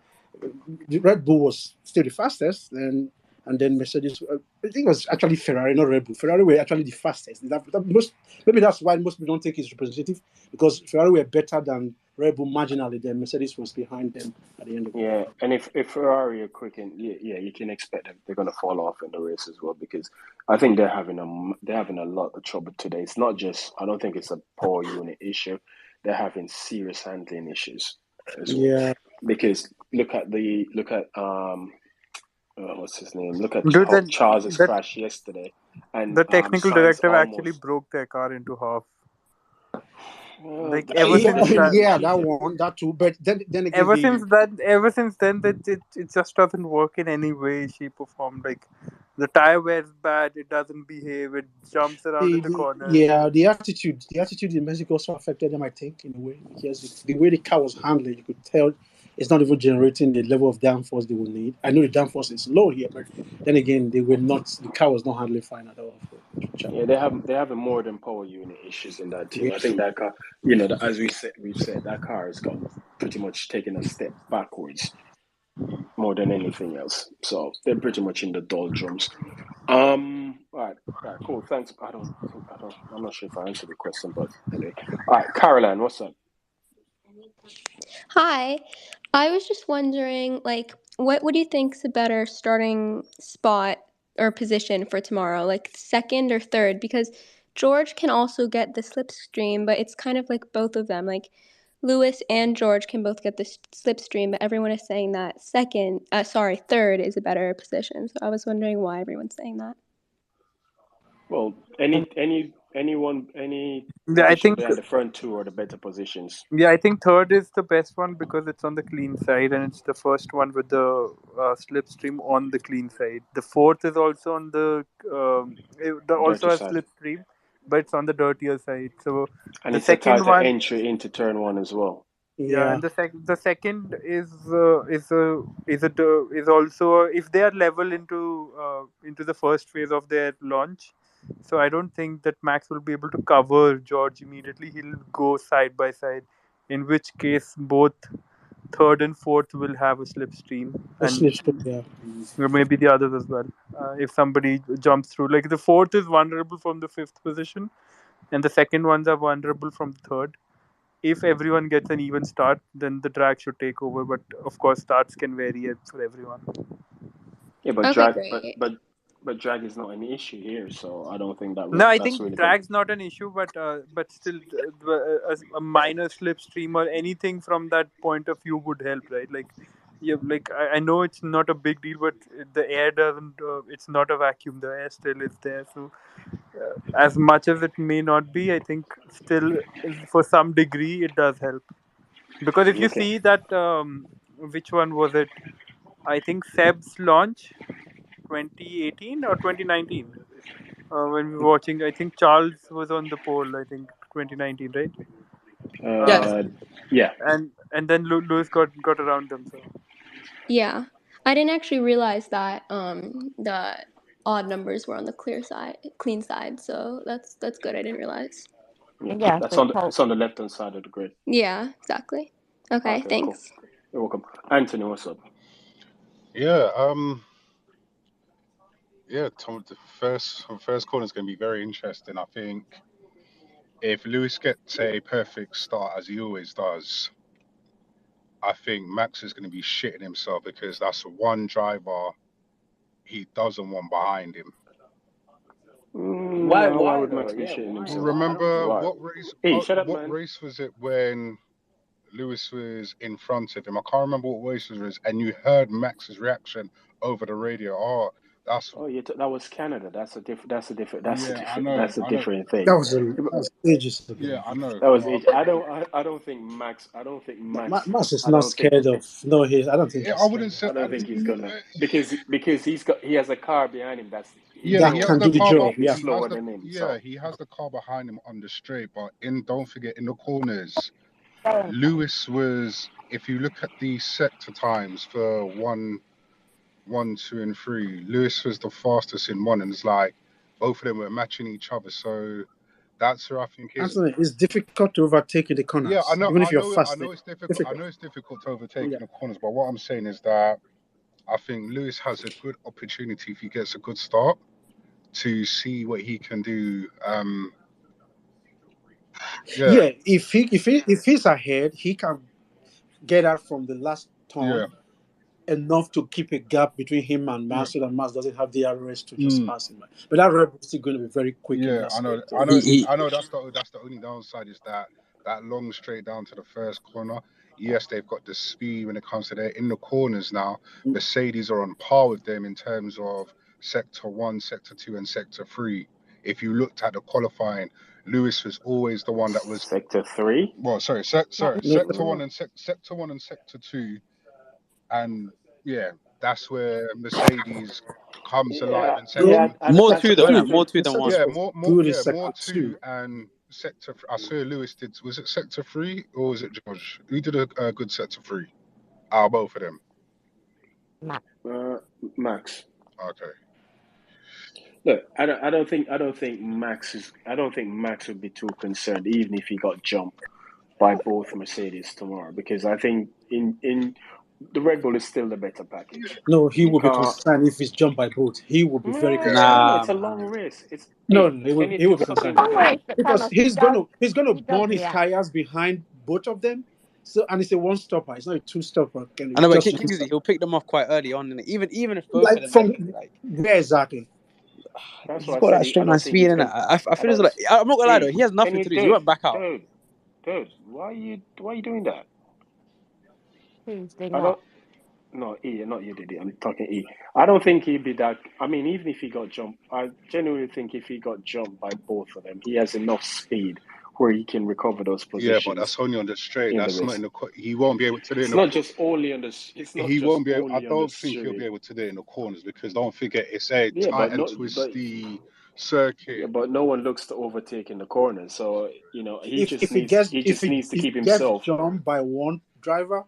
the Red Bull was still the fastest, and then Mercedes. I think it was actually Ferrari, not Red Bull. Ferrari were actually the fastest. Maybe that's why most people don't think it's representative because Ferrari were better than Red Bull marginally. Then Mercedes was behind them at the end of the day. Yeah, and if Ferrari are quick, and yeah, you can expect them they're gonna fall off in the race as well because I think they're having a lot of trouble today. It's not just I don't think it's a power unit issue. They're having serious handling issues as well Yeah, because look at what's his name? Look at Dude, how then Charles's that crash yesterday, and the technical Sainz directive actually almost. broke their car into half. Well, Like ever he since that, he yeah, that cheated. one, that too. But then again, ever since then, that it just doesn't work in any way, shape, or form. Like the tire wears bad, it doesn't behave, it jumps around in the corners. the attitude in Mexico also affected them, I think, in a way, because the way the car was handled, you could tell it's not even generating the level of downforce they will need. I know the downforce is low here, but then again, the car was not handling fine at all. Yeah, they have a more than power unit issues in that team. Yeah, I think that car, as we've said, that car has gone pretty much taken a step backwards more than anything else. So they're pretty much in the doldrums. All right, cool. Thanks. I'm not sure if I answered the question, but anyway. All right, Caroline, what's up? Hi. I was just wondering, like, what do you think's a better starting spot or position for tomorrow? Like second or third? Because George can also get the slipstream, but it's kind of like both of them. Like Lewis and George can both get the slipstream, but everyone is saying that third is a better position. So I was wondering why everyone's saying that. Well, any Yeah, I position think behind the front two are the better positions. Yeah, I think third is the best one because it's on the clean side and it's the first one with the slipstream on the clean side. The fourth is also on also Dirty has side. slipstream, but it's on the dirtier side. So And the it's a second tighter one, entry into turn one as well. yeah, yeah. and the second is also if they are level into the first phase of their launch. So I don't think that Max will be able to cover George immediately. He'll go side by side, in which case both third and fourth will have a slipstream, The and slipstream, yeah. maybe the others as well. If somebody jumps through, like the fourth is vulnerable from the fifth position, and the second ones are vulnerable from the third. If everyone gets an even start, then the drag should take over. But of course, starts can vary for everyone. Yeah, but Okay, drag, great. but drag is not an issue here, so I don't think No, I that's think really going. drag's not an issue, but still, a minor slipstream or anything from that point of view would help, right? Like, yeah, like I know it's not a big deal, but the air doesn't. It's not a vacuum. The air still is there. So, as much as it may not be, I think still, for some degree, it does help. Because if you Okay. see that, which one was it? I think Seb's launch, 2018 or 2019. When we were watching, I think Charles was on the pole. I think 2019, right? Yes. Yeah. And then Lewis got around them. So Yeah. I didn't actually realize that the odd numbers were on the clean side. So that's good. I didn't realize. Yeah. Yeah, That's so on the Paul, it's on the left hand side of the grid. Yeah, exactly. Okay, Okay, cool. thanks. You're welcome. Anthony, what's up? Yeah, Tom, the first corner is going to be very interesting. I think if Lewis gets a perfect start as he always does, I think Max is going to be shitting himself because that's one driver he doesn't want behind him. Why would Max be shitting himself? Remember Why? what race? Hey, shut up, What man. race was it when Lewis was in front of him. I can't remember what race it was, and you heard Max's reaction over the radio. Oh, that's that was Canada. That's a different. yeah, I know, I know. thing. That was ages ago. Yeah, I know. That was But age. I don't think Max. I don't think Max. Max is I not don't think. scared of. No, I don't think I he's wouldn't scared say. I don't think he's gonna because he has a car behind him that's Yeah, he that has can the do the car, job. but Yeah. he has slower than him. So he has the car behind him on the straight. But don't forget, in the corners, Oh, Lewis was. If you look at the sector times for 1, 2, and 3, Lewis was the fastest in one, and it's like both of them were matching each other. So that's who I think is. Anthony, it's difficult to overtake in the corners. Yeah, I know. Even if you're I fast. know it's difficult. I know it's difficult to overtake in the corners. But what I'm saying is that I think Lewis has a good opportunity if he gets a good start to see what he can do. Yeah, if he's ahead, he can get out from the last turn enough to keep a gap between him and Max so that Max doesn't have the RS to just pass him. But that Red Bull is still going to be very quick in that I know. straight. I know. That's the only downside is that long straight down to the first corner. Yes, they've got the speed when it comes to in the corners now. Mercedes are on par with them in terms of sector 1, sector 2, and sector 3. If you looked at the qualifying, Lewis was always the one that was sector 3. Well, sorry, sector 1 and sector 1 and sector 2, and that's where Mercedes comes alive in sector. More two than 1. Yeah, more 2 and sector. I saw Lewis did. Was it sector 3 or was it George? Who did a good sector 3? Both of them. Max. Okay. Look, I don't think Max would be too concerned even if he got jumped by both Mercedes tomorrow, because I think in the Red Bull is still the better package. No, he will be concerned if he's jumped by both. He will be very concerned. No, it's a long race. It's he will be concerned because he's going to burn his tires behind both of them. So and it's a one stopper. It's not a two stopper. I know, but Kingsley, he'll pick them off quite early on, and even if both of them where exactly. That's he's got that straight line speed, and I feel like I'm not gonna lie though, he has nothing to lose. He won't back out. Dude, why are you doing that? Who's doing what? No, E, not you, Diddy. I'm talking E. I don't think he'd be that. I mean, even if he got jumped, I genuinely think if he got jumped by both of them, he has enough speed where he can recover those positions. Yeah, but that's only on the straight. That's not in the. He won't be able to do it. It's not just only on the. He won't be able. I don't think he'll be able to do it in the corners because don't forget it's a tight and twisty circuit. Yeah, but no one looks to overtake in the corners, so he just needs to keep himself. If he gets jumped by one driver,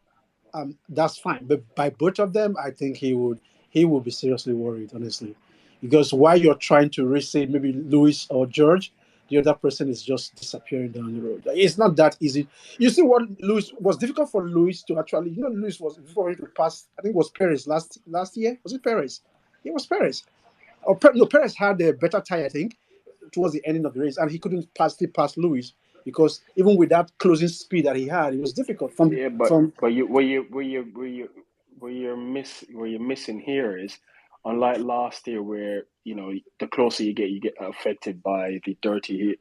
that's fine. But by both of them, I think he would be seriously worried, honestly, because while you're trying to race it, maybe Lewis or George, the other person is just disappearing down the road. It's not that easy. You see what Lewis was difficult for Lewis to actually. Lewis was before him to pass. I think it was Perez last year. Was it Perez? It was Perez. Perez had a better tire, I think, towards the ending of the race, and he couldn't pass Lewis because even with that closing speed that he had, it was difficult. What you're missing here is, unlike last year where the closer you get affected by the dirty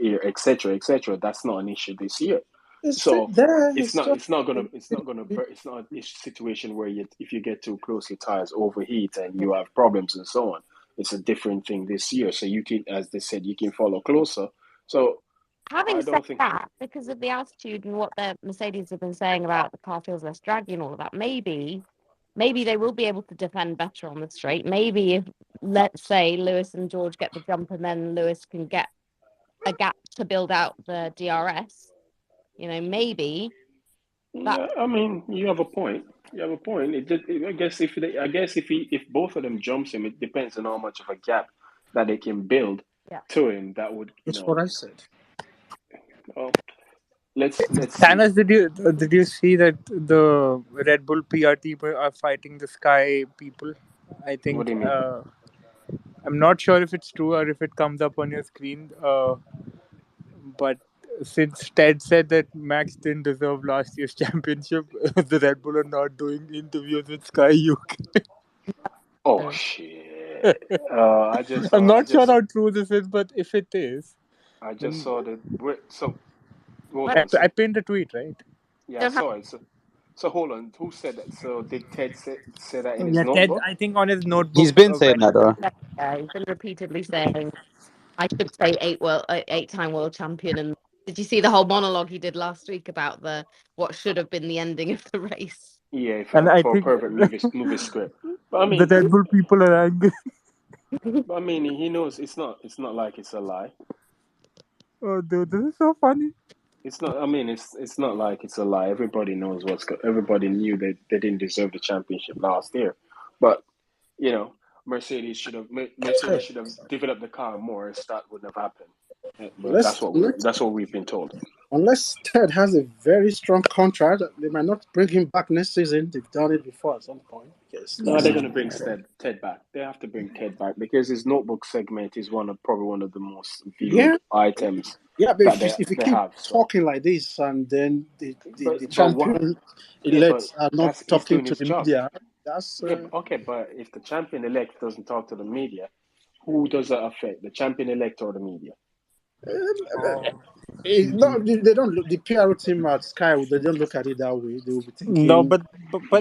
air, etc. That's not an issue this year. It's not a situation where if you get too close, your tires overheat and you have problems and so on. It's a different thing this year. So you can, as they said, you can follow closer. So having said that, because of the altitude and what the Mercedes have been saying about the car feels less draggy and all of that, maybe they will be able to defend better on the straight. Maybe if, let's say, Lewis and George get the jump and then Lewis can get a gap to build out the DRS. Maybe. Yeah, I mean, you have a point. I guess if both of them jumps him, it depends on how much of a gap that they can build to him. That would. That's what I said. Well, let's. Thanos, did you see that the Red Bull PR team are fighting the Sky people? I think. What do you mean? I'm not sure if it's true or if it comes up on your screen. But since Ted said that Max didn't deserve last year's championship, the Red Bull are not doing interviews with Sky UK. Oh shit! I'm not sure how true this is, but if it is, I just saw that. So, I pinned a tweet, right? Yeah, I saw it. So hold on. Who said that? So did Ted say that in his Yeah, Ted, notebook? I think on his notebook. He's been saying that though. Yeah, he's been repeatedly saying I should say 8-time world champion. And did you see the whole monologue he did last week about the what should have been the ending of the race? Yeah, And I for a think perfect movie script. But I the mean, Red Bull people are angry. he knows it's not like it's a lie. Oh, dude, this is so funny. It's not. I mean, it's not like it's a lie. Everybody knows everybody knew that they didn't deserve the championship last year, but Mercedes should have developed the car more, as that wouldn't have happened. But Let's let that's what we've been told. unless Ted has a very strong contract, they might not bring him back next season. They've done it before at some point. Because No, they're going to bring Ted back. They have to bring Ted back because his notebook segment is probably one of the most viewed yeah, items yeah. But that if you they keep have. So, talking like this, and then the but what? champion Yeah, but elects are not he's talking doing to his the job. media, that's Yeah, okay, but if the champion elect doesn't talk to the media, who does that affect? The champion elect or the media? no, they don't look. The PR team at Sky, they don't look at it that way. They will be No, thinking.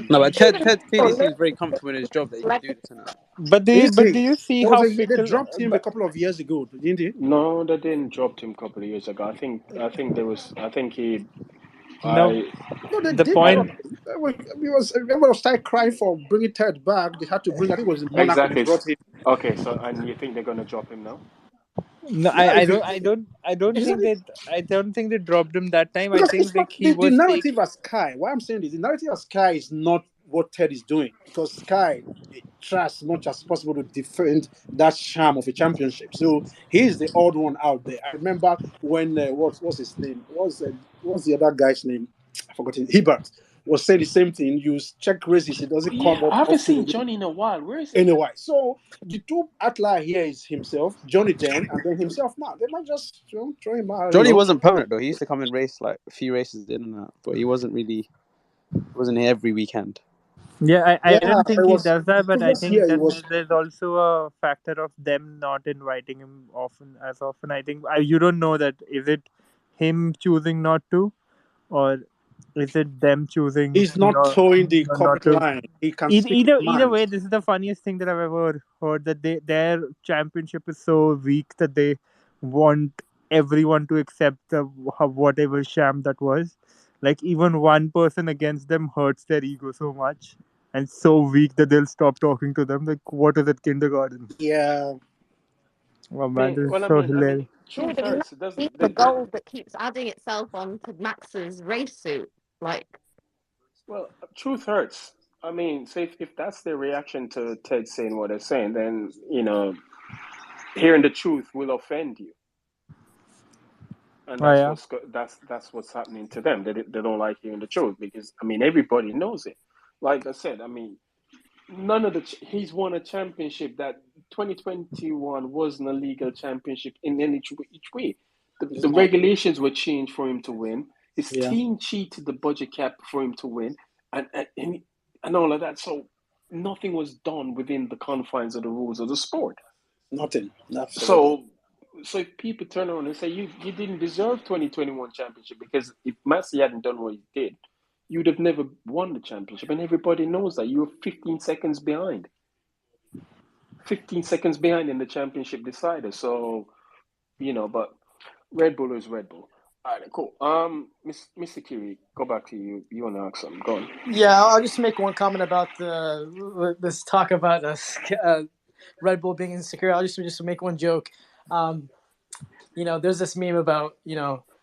No, but Ted Even Ted clearly oh, seems very comfortable in his job that he can let do this, innit? Is do he? you see There was how they fickle? dropped him a couple of years ago, didn't he? No, they didn't drop him a couple of years ago. I think there was. I think he. No, I. No, they the did I drop point. him. Everyone started crying for bringing Ted back. They had to bring. I think it was Monaco. They exactly. brought him. Okay, so and you think they're gonna drop him now? No, Yeah, if you, I don't think exactly. that. I don't think they dropped him that time. I Because it's think not like he the was take. narrative at Sky. What I'm saying is the narrative at Sky is not what Ted is doing because Sky tries as much as possible to defend that charm of a championship. So he's the odd one out there. I remember when what's his name? What's the other guy's name? I forgot it. Hibbert was saying the same thing. You check races, it doesn't Yeah, come up I haven't seen often. Johnny in a while. Where is he? Anyway, so the two outlier here is himself, Johnny then, and then himself now. They might just throw him out. I don't Johnny know. wasn't permanent though. He used to come and race like a few races in and out, but he wasn't here every weekend. Yeah, I Yeah, don't think it he was does that, but I previous think year. It that was there's also a factor of them not inviting him as often. I think you don't know that is it him choosing not to, or is it them choosing he's not towing the not corporate to? line. He can speak his Either mind. way, this is the funniest thing that I've ever heard. That their championship is so weak that they want everyone to accept whatever sham that was. Like even one person against them hurts their ego so much and so weak that they'll stop talking to them. Like what is it, kindergarten? Yeah, Oh man, this is Well, so hilarious. truth but you know, hurts. It see doesn't. the gold that keeps adding itself onto Max's race suit. Like, Well, truth hurts. I mean, so if that's their reaction to Ted saying what they're saying, then hearing the truth will offend you, and Oh yeah. that's what's happening to them. They don't like hearing the truth because I mean everybody knows it. Like I said, I mean none of he's won a championship that 2021 wasn't a legal championship in any each way. it's The not. regulations were changed for him to win. His Yeah, team cheated the budget cap for him to win, and all of that. So nothing was done within the confines of the rules of the sport. nothing. Absolutely. So, if people turn around and say you didn't deserve 2021 championship because if Messi hadn't done what he did, you'd have never won the championship, and everybody knows that you were 15 seconds behind. 15 seconds behind in the championship decider. So, but Red Bull is Red Bull. All right, cool. Mr. Kiri, go back to you. You want to ask something? Go on. Yeah, I'll just make one comment about this talk about Red Bull being insecure. I'll just make one joke. There's this meme about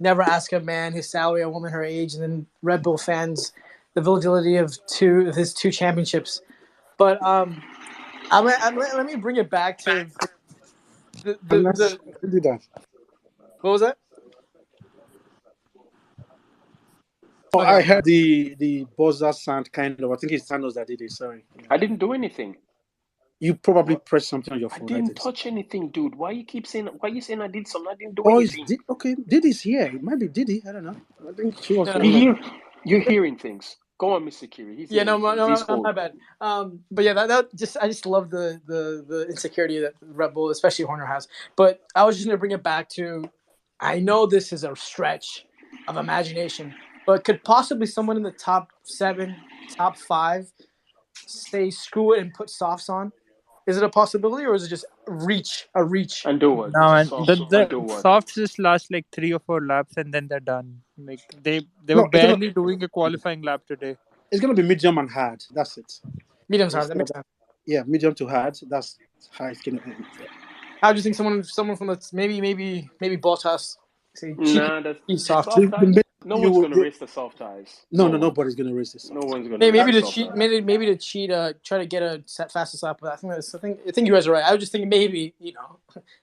never ask a man his salary, a woman her age, and then Red Bull fans the validity of his two championships. But let me bring it back to Unless the who did that? what was that? Oh, Okay. I heard the buzzer sound kind of. I think it's Thanos that did it. Sorry. I didn't do anything. You probably What? pressed something on your I phone. didn't Right? touch anything, dude. Why you saying I did something? I didn't do Oh, anything. okay. Diddy's here. It might be Diddy. I don't know. I think she was No, one of. You're hearing things. Go on, Mr. Kiri. He's Yeah, hearing things. He's no, old. my bad. But yeah, I just love the insecurity that Red Bull, especially Horner, has. But I was just gonna bring it back to, I know this is a stretch of imagination, but could possibly someone in the top 7, top 5 say screw it and put softs on? Is it a possibility, or is it just a reach? And do what? No, man. Soft and The do what? softs just last like 3 or 4 laps and then they're done. Like they were No, barely doing a qualifying lap today. it's gonna be medium and hard. That's it. Medium's hard. That makes sense. Yeah, medium to hard. That's how it's gonna end. I just think someone from the maybe Bottas say Nah, that's cheeky soft. soft ties. No one's you- gonna race the soft ties. Nobody's gonna race this. No one's gonna. Maybe race to the soft cheat, ties. maybe to cheat, try to get a fastest lap. But I think you guys are right. I was just thinking maybe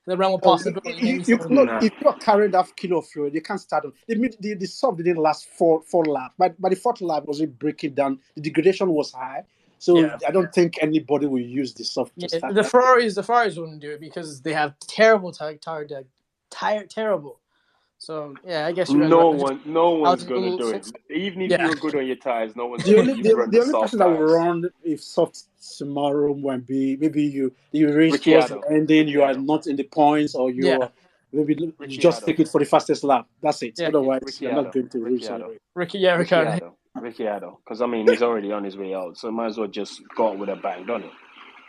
the realm of possibility. Maybe someone- If you're carrying that kilo of fuel, you can't start them. The soft didn't last four laps. But by the fourth lap, it was breaking down. The degradation was high, so Yeah. I don't think anybody will use the soft to start. The Ferraris wouldn't do it because they have terrible tire deck, terrible. So yeah, I guess you guys No are right. one's gonna do it. Even if you're good on your tires, no one's The gonna only run the the only soft person that will tires. run if soft tomorrow might be maybe you race towards the Ricciardo. ending, you are not in the points, or you maybe you just take it for the fastest lap. That's it. Yeah. Otherwise, you're not going to race. Ricciardo. Ricciardo. Because I mean, he's already on his way out, so might as well just go out with a bang, don't it?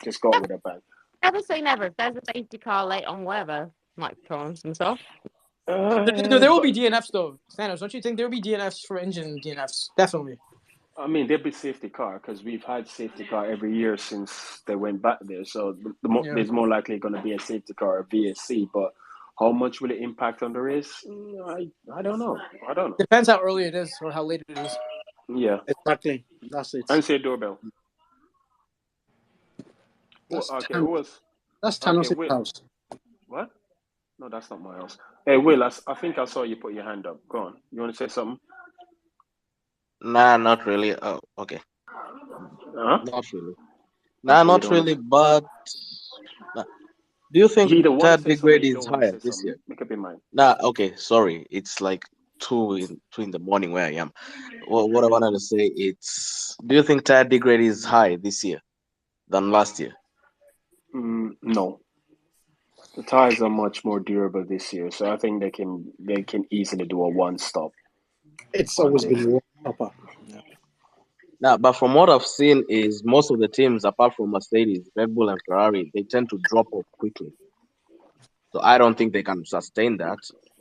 Just go out with a bang. Never say never. If there's a safety car late on whatever, might put on some stuff. There will be DNFs though, Thanos. Don't you think there will be DNFs for engine DNFs? Definitely. I mean, there'll be safety car because we've had safety car every year since they went back there. So there's more likely going to be a safety car or VSC. But how much will it impact on the race? I don't know. Depends how early it is or how late it is. Yeah, exactly. That's it. Answer doorbell. Who was? That's Thanos' house. What? No, that's not my house. Hey, Will, I think I saw you put your hand up. Go on. You want to say something? Nah, not really. Oh, okay. Huh? Not really. Nah, not really. But do you think third degrade is higher this year? Make up your mind. Nah, okay. Sorry, it's like two in the morning where I am. Well, what I wanted to say it's. Do you think third degrade is high this year than last year? No. The tires are much more durable this year, so I think they can easily do a one stop. It's always been a one stopper. Now, but from what I've seen is most of the teams, apart from Mercedes, Red Bull, and Ferrari, they tend to drop off quickly. So I don't think they can sustain that,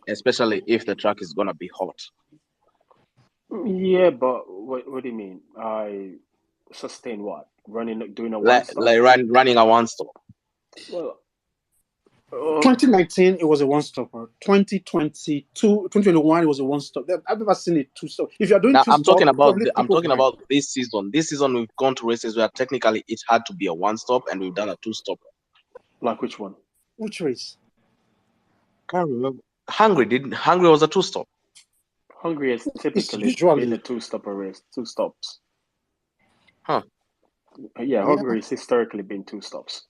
especially if the track is gonna be hot. Yeah, but what do you mean? I sustain what? Doing a one stop? Like running a one stop. Well, 2019 it was a one stopper. 2021 it was a one stop. I've never seen it two stop. If you're doing I'm talking about this season. This season we've gone to races where technically it had to be a one stop, and we've done a two stop. Like which one? Which race? Can't remember. Hungary was a two stop. Hungary has typically been a two stopper race, two stops. Huh? Yeah, Hungary has historically been two stops.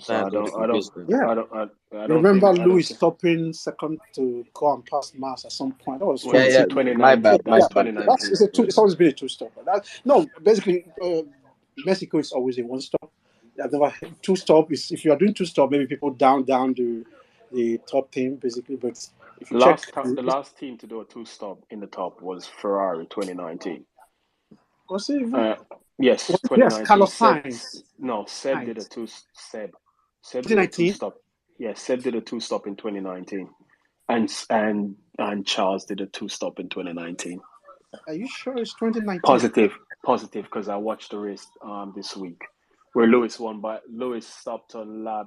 So I don't remember Lewis stopping second to go and pass Mars at some point. That was 2019. My bad. It's always been a two stopper. Basically, Mexico is always a one stop. I've never had two stop. If you are doing two stop, maybe people down the top team basically. But if you the last team to do a two stop in the top was Ferrari 2019. Was it? Yes, 2019. Yes, Carlos Sainz. Seb did a two. Seb did a two stop. Yeah, Seb did a two stop in 2019, and Charles did a two stop in 2019. Are you sure it's 2019? Positive, because I watched the race this week where Lewis stopped on lap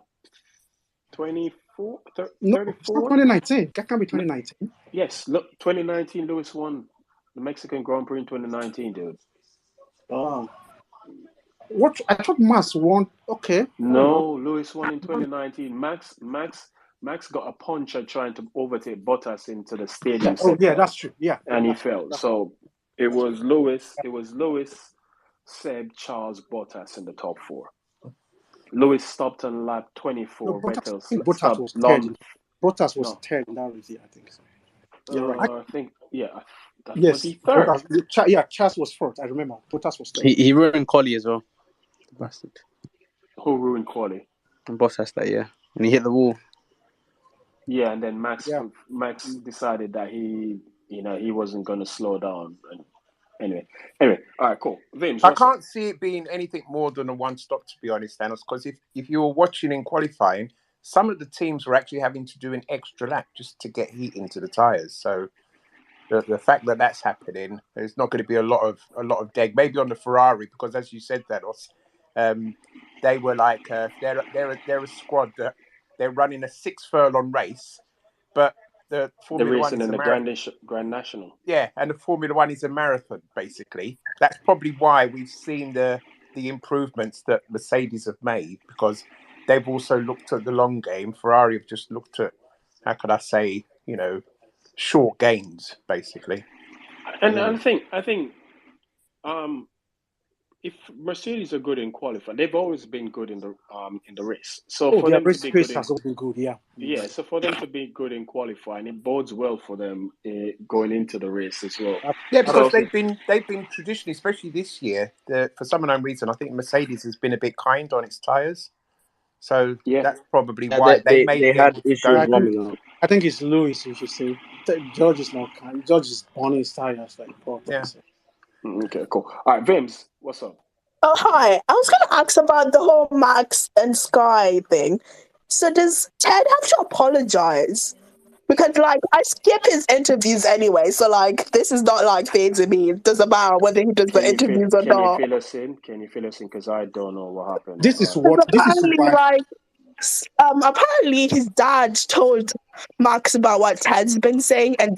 24, 34. No, it's not 2019. That can't be 2019. Yes, look, 2019 Lewis won the Mexican Grand Prix in 2019, dude. Oh. What? I thought Max won. Okay. No, Lewis won in 2019. Max got a puncher trying to overtake Bottas into the stadium. That's true. Yeah. And he fell. So it was Lewis, Seb, Charles, Bottas in the top four. Lewis stopped on lap 24. Bottas was third. Bottas was third in that race, I think. So. You're right. I think, Was he third? Charles was fourth. I remember. Bottas was third. He ruined quali as well. Bastard. Who ruined quali? Bottas that year when he hit the wall. Yeah, and then Max decided that he he wasn't going to slow down. And anyway, all right, cool. Vims, I what's up? can't see it being anything more than a one-stop, to be honest, Thanos, because if you were watching in qualifying, some of the teams were actually having to do an extra lap just to get heat into the tyres. So the fact that that's happening, there's not going to be a lot of deg. Maybe on the Ferrari, because as you said, Thanos, they were like they're a squad that they're running a 6 furlong race, but the Formula One racing is in a the marathon. Grand National. Yeah, and the Formula One is a marathon, basically. That's probably why we've seen the improvements that Mercedes have made, because they've also looked at the long game. Ferrari have just looked at, how can I say, short gains, basically. And I think if Mercedes are good in qualifying, they've always been good in the race. So for their them to be race good has always been good. Yeah. so for them to be good in qualifying, it bodes well for them going into the race as well. Yeah, because So they've been traditionally, especially this year, for some unknown reason, I think Mercedes has been a bit kind on its tyres. So that's probably why they may they be had able to issues go. warming up. I think it's Lewis, you should say. George is not kind. George is burning his tires like poor thing. Okay, cool. All right, Vims, what's up? Oh, hi. I was going to ask about the whole Max and Sky thing. So does Ted have to apologize? Because, I skip his interviews anyway. So, this is not fair to me. It doesn't matter whether he does the interviews or Can you not. fill us in? Because I don't know what happened. This is why. Apparently his dad told Max about what Ted's been saying and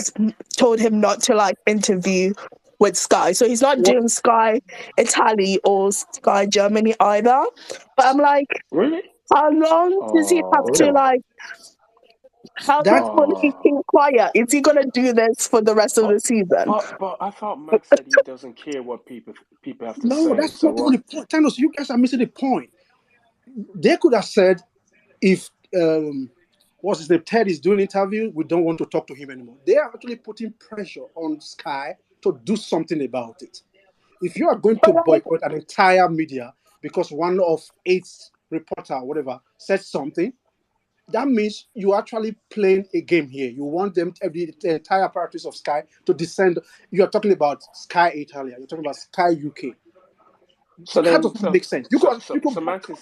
told him not to interview with Sky. So he's not doing Sky Italy or Sky Germany either. But I'm like, really? How long does he have to how long will he keep quiet? Is he gonna do this for the rest of the season? But I thought Max said he doesn't care what people have to say. No, that's not even the point. Thanos, you guys are missing the point. They could have said, if what's his name, Ted is doing an interview, we don't want to talk to him anymore. They are actually putting pressure on Sky to do something about it. If you are going to boycott an entire media because one of 8 reporter or whatever said something, that means you're actually playing a game here. You want them, the entire apparatus of Sky, to descend. You are talking about Sky Italia. You're talking about Sky UK. So that doesn't make sense. You could Max is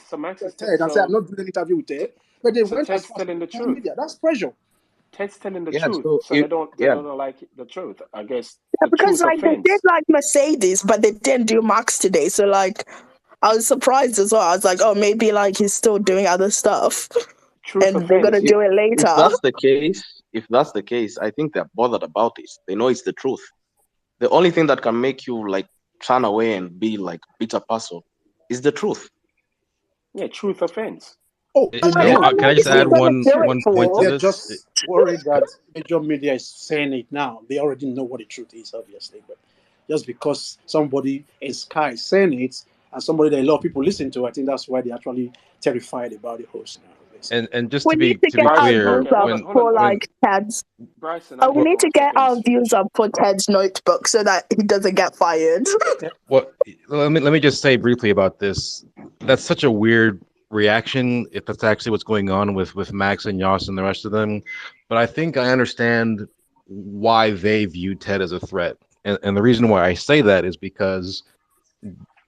Ted and say, I'm not doing an interview with Ted, but they went Ted's as far telling the as truth. media. That's pressure. Ted's telling the truth, so they don't like the truth. I guess because truth they did Mercedes, but they didn't do Max today. So I was surprised as well. I was like, oh, maybe he's still doing other stuff, and they're gonna do it later. If that's the case, I think they're bothered about this. They know it's the truth. The only thing that can make you turn away and be bitter person is the truth. Yeah, truth offends. Oh, can I just add one point to They're this? just worried that major media is saying it now. They already know what the truth is, obviously. But just because somebody in Sky is saying it, and somebody that a lot of people listen to, I think that's why they're actually terrified about the host now. And just to be clear, Ted's. We need to get our views up for Ted's notebook so that he doesn't get fired. Let me just say briefly about this. That's such a weird reaction if that's actually what's going on with Max and Yoss and the rest of them. But I think I understand why they view Ted as a threat. And the reason why I say that is because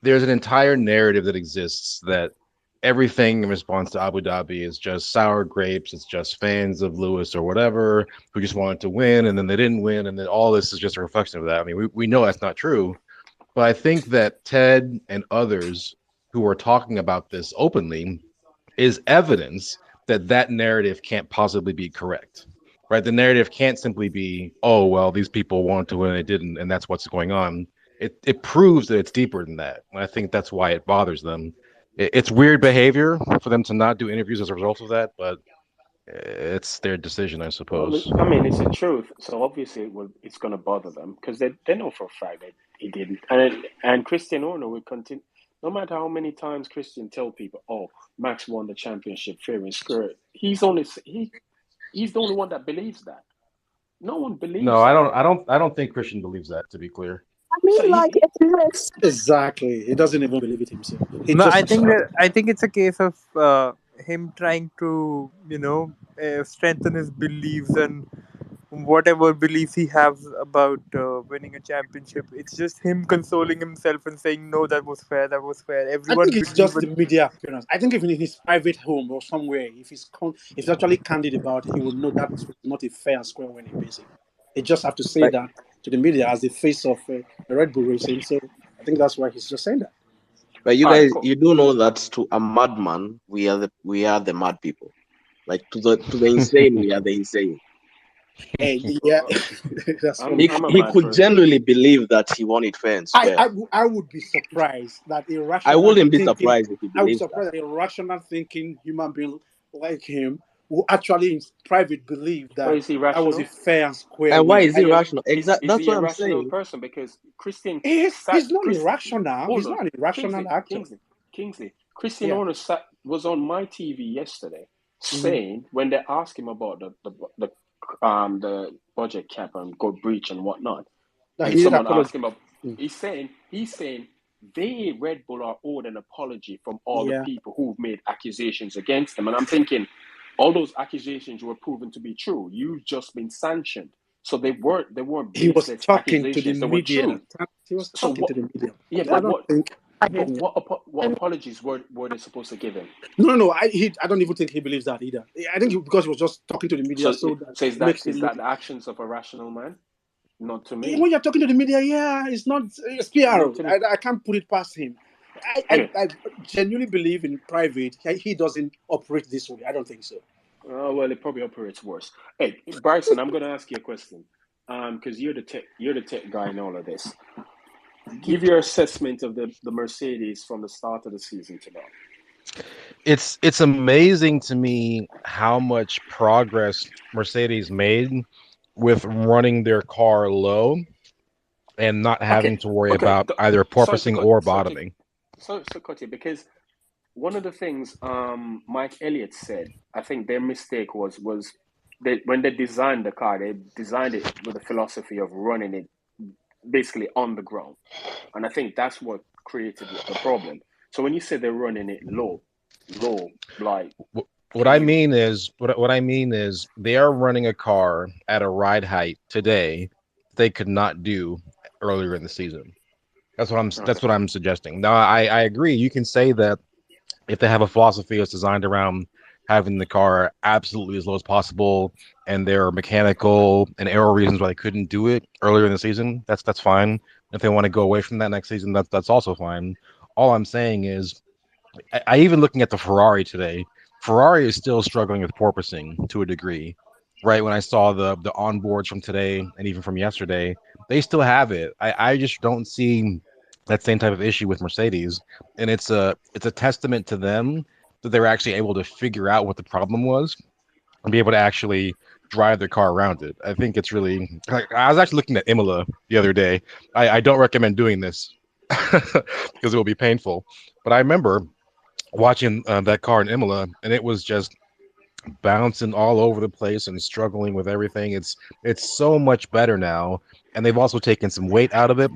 there's an entire narrative that exists that everything in response to Abu Dhabi is just sour grapes. It's just fans of Lewis or whatever who just wanted to win, and then they didn't win, and then all this is just a reflection of that. I mean, we know that's not true, but I think that Ted and others who are talking about this openly is evidence that narrative can't possibly be correct, right? The narrative can't simply be, oh, well, these people wanted to win and they didn't, and that's what's going on. It proves that it's deeper than that. And I think that's why it bothers them. It's weird behavior for them to not do interviews as a result of that, but it's their decision, I suppose. Well, I mean, it's the truth, so obviously it's going to bother them because they know for a fact that he didn't. And Christian Horner will continue. No matter how many times Christian tell people, "Oh, Max won the championship fair and square," he's the only one that believes that. No one believes. No, I don't think Christian believes that. To be clear. I mean, it's exactly. He doesn't even believe it himself. I think it's a case of him trying to strengthen his beliefs and whatever beliefs he has about winning a championship. It's just him consoling himself and saying, "No, that was fair. That was fair." I Everyone think it's believe just it. the media appearance. I think if in his private home or somewhere, if he's actually candid about it, he would know that was not a fair and square winning, basically. He just have to say Like, that to the media as the face of Red Bull Racing. So I think that's why he's just saying that. but you All right, guys, cool. you do know that to a madman, we are the mad people. Like to the insane, we are the insane. Hey, yeah, Uh, that's I'm funny. I'm a He mad could person. genuinely believe that he won it fair and square. I would be surprised that a I rational wouldn't be thinking, surprised if he I would be believes that. surprised that a rational thinking human being like him will actually in private believe But that is he that was a rational? fair and square And why win. is he rational? Is Exact. is That's he what a I'm rational saying. person? Because Christian He's sat not Chris. irrational. Hold He's on, not an irrational Kingsley, actor. Kingsley. Christian Yeah. Horner was on my TV yesterday Mm-hmm. saying when they asked him about the budget cap and go breach and whatnot, That he and needed someone apology. asked him about, Mm. he's saying they Red Bull are owed an apology from all the Yeah. people who've made accusations against them, and I'm thinking all those accusations were proven to be true. You've just been sanctioned, so they weren't He was baseless talking to the accusations. They were media. true. He was So talking what? to the media. Yeah, I but don't what? think. But what apologies were they supposed to give him? No. I don't even think he believes that either. I think because he was just talking to the media, So so that so is that makes it is look. that the actions of a rational man? Not to When me. you're talking to the media, yeah, it's not it's Not PR. to me. I can't put it past him. Anyway, I genuinely believe in private. He doesn't operate this way. I don't think so. well, it probably operates worse. Hey, Bryson, I'm going to ask you a question. Because you're the tech guy in all of this. Give your assessment of the Mercedes from the start of the season to now. It's amazing to me how much progress Mercedes made with running their car low and not Okay, having to worry okay. about either Sorry to porpoising cut. or Sorry to bottoming. cut you because one of the things Mike Elliott said, I think their mistake was they when they designed the car, they designed it with the philosophy of running it basically on the ground, and I think that's what created the problem. So when you say they're running it low, like What can I you? mean is what I mean is they are running a car at a ride height today they could not do earlier in the season. Okay, That's what I'm suggesting. Now I agree. You can say that if they have a philosophy that's designed around having the car absolutely as low as possible and there are mechanical and aero reasons why they couldn't do it earlier in the season, that's fine. If they want to go away from that next season, that's also fine. All I'm saying is I even looking at the Ferrari today, Ferrari is still struggling with porpoising to a degree. Right when I saw the onboards from today and even from yesterday, they still have it. I just don't see that same type of issue with Mercedes, and it's a testament to them that they're actually able to figure out what the problem was and be able to actually drive their car around it. I think it's really. Like, I was actually looking at Imola the other day. I don't recommend doing this because it will be painful, but I remember watching that car in Imola, and it was just bouncing all over the place and struggling with everything. It's so much better now, and they've also taken some weight out of it.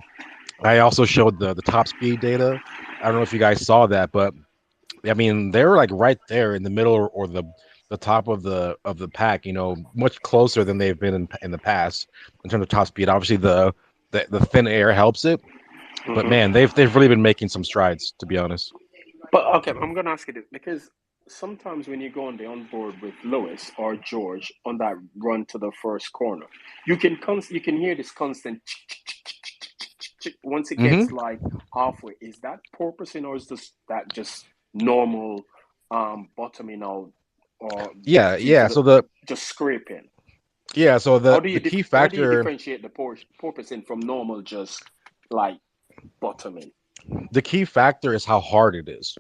I also showed the top speed data. I don't know if you guys saw that, but I mean they're like right there in the middle or the top of the pack. You know, much closer than they've been in the past in terms of top speed. Obviously, the thin air helps it, but hmm man, they've really been making some strides, to be honest. but okay, I'm gonna ask you this because sometimes when you go on the onboard with Lewis or George on that run to the first corner, you can hear this constant once it Hmm. gets like halfway. Is that porpoising or is that just normal bottoming out or due to Yeah. the So the just scraping? yeah, so the key How do you factor differentiate the porpoising from normal just like bottoming? the key factor is how hard it is,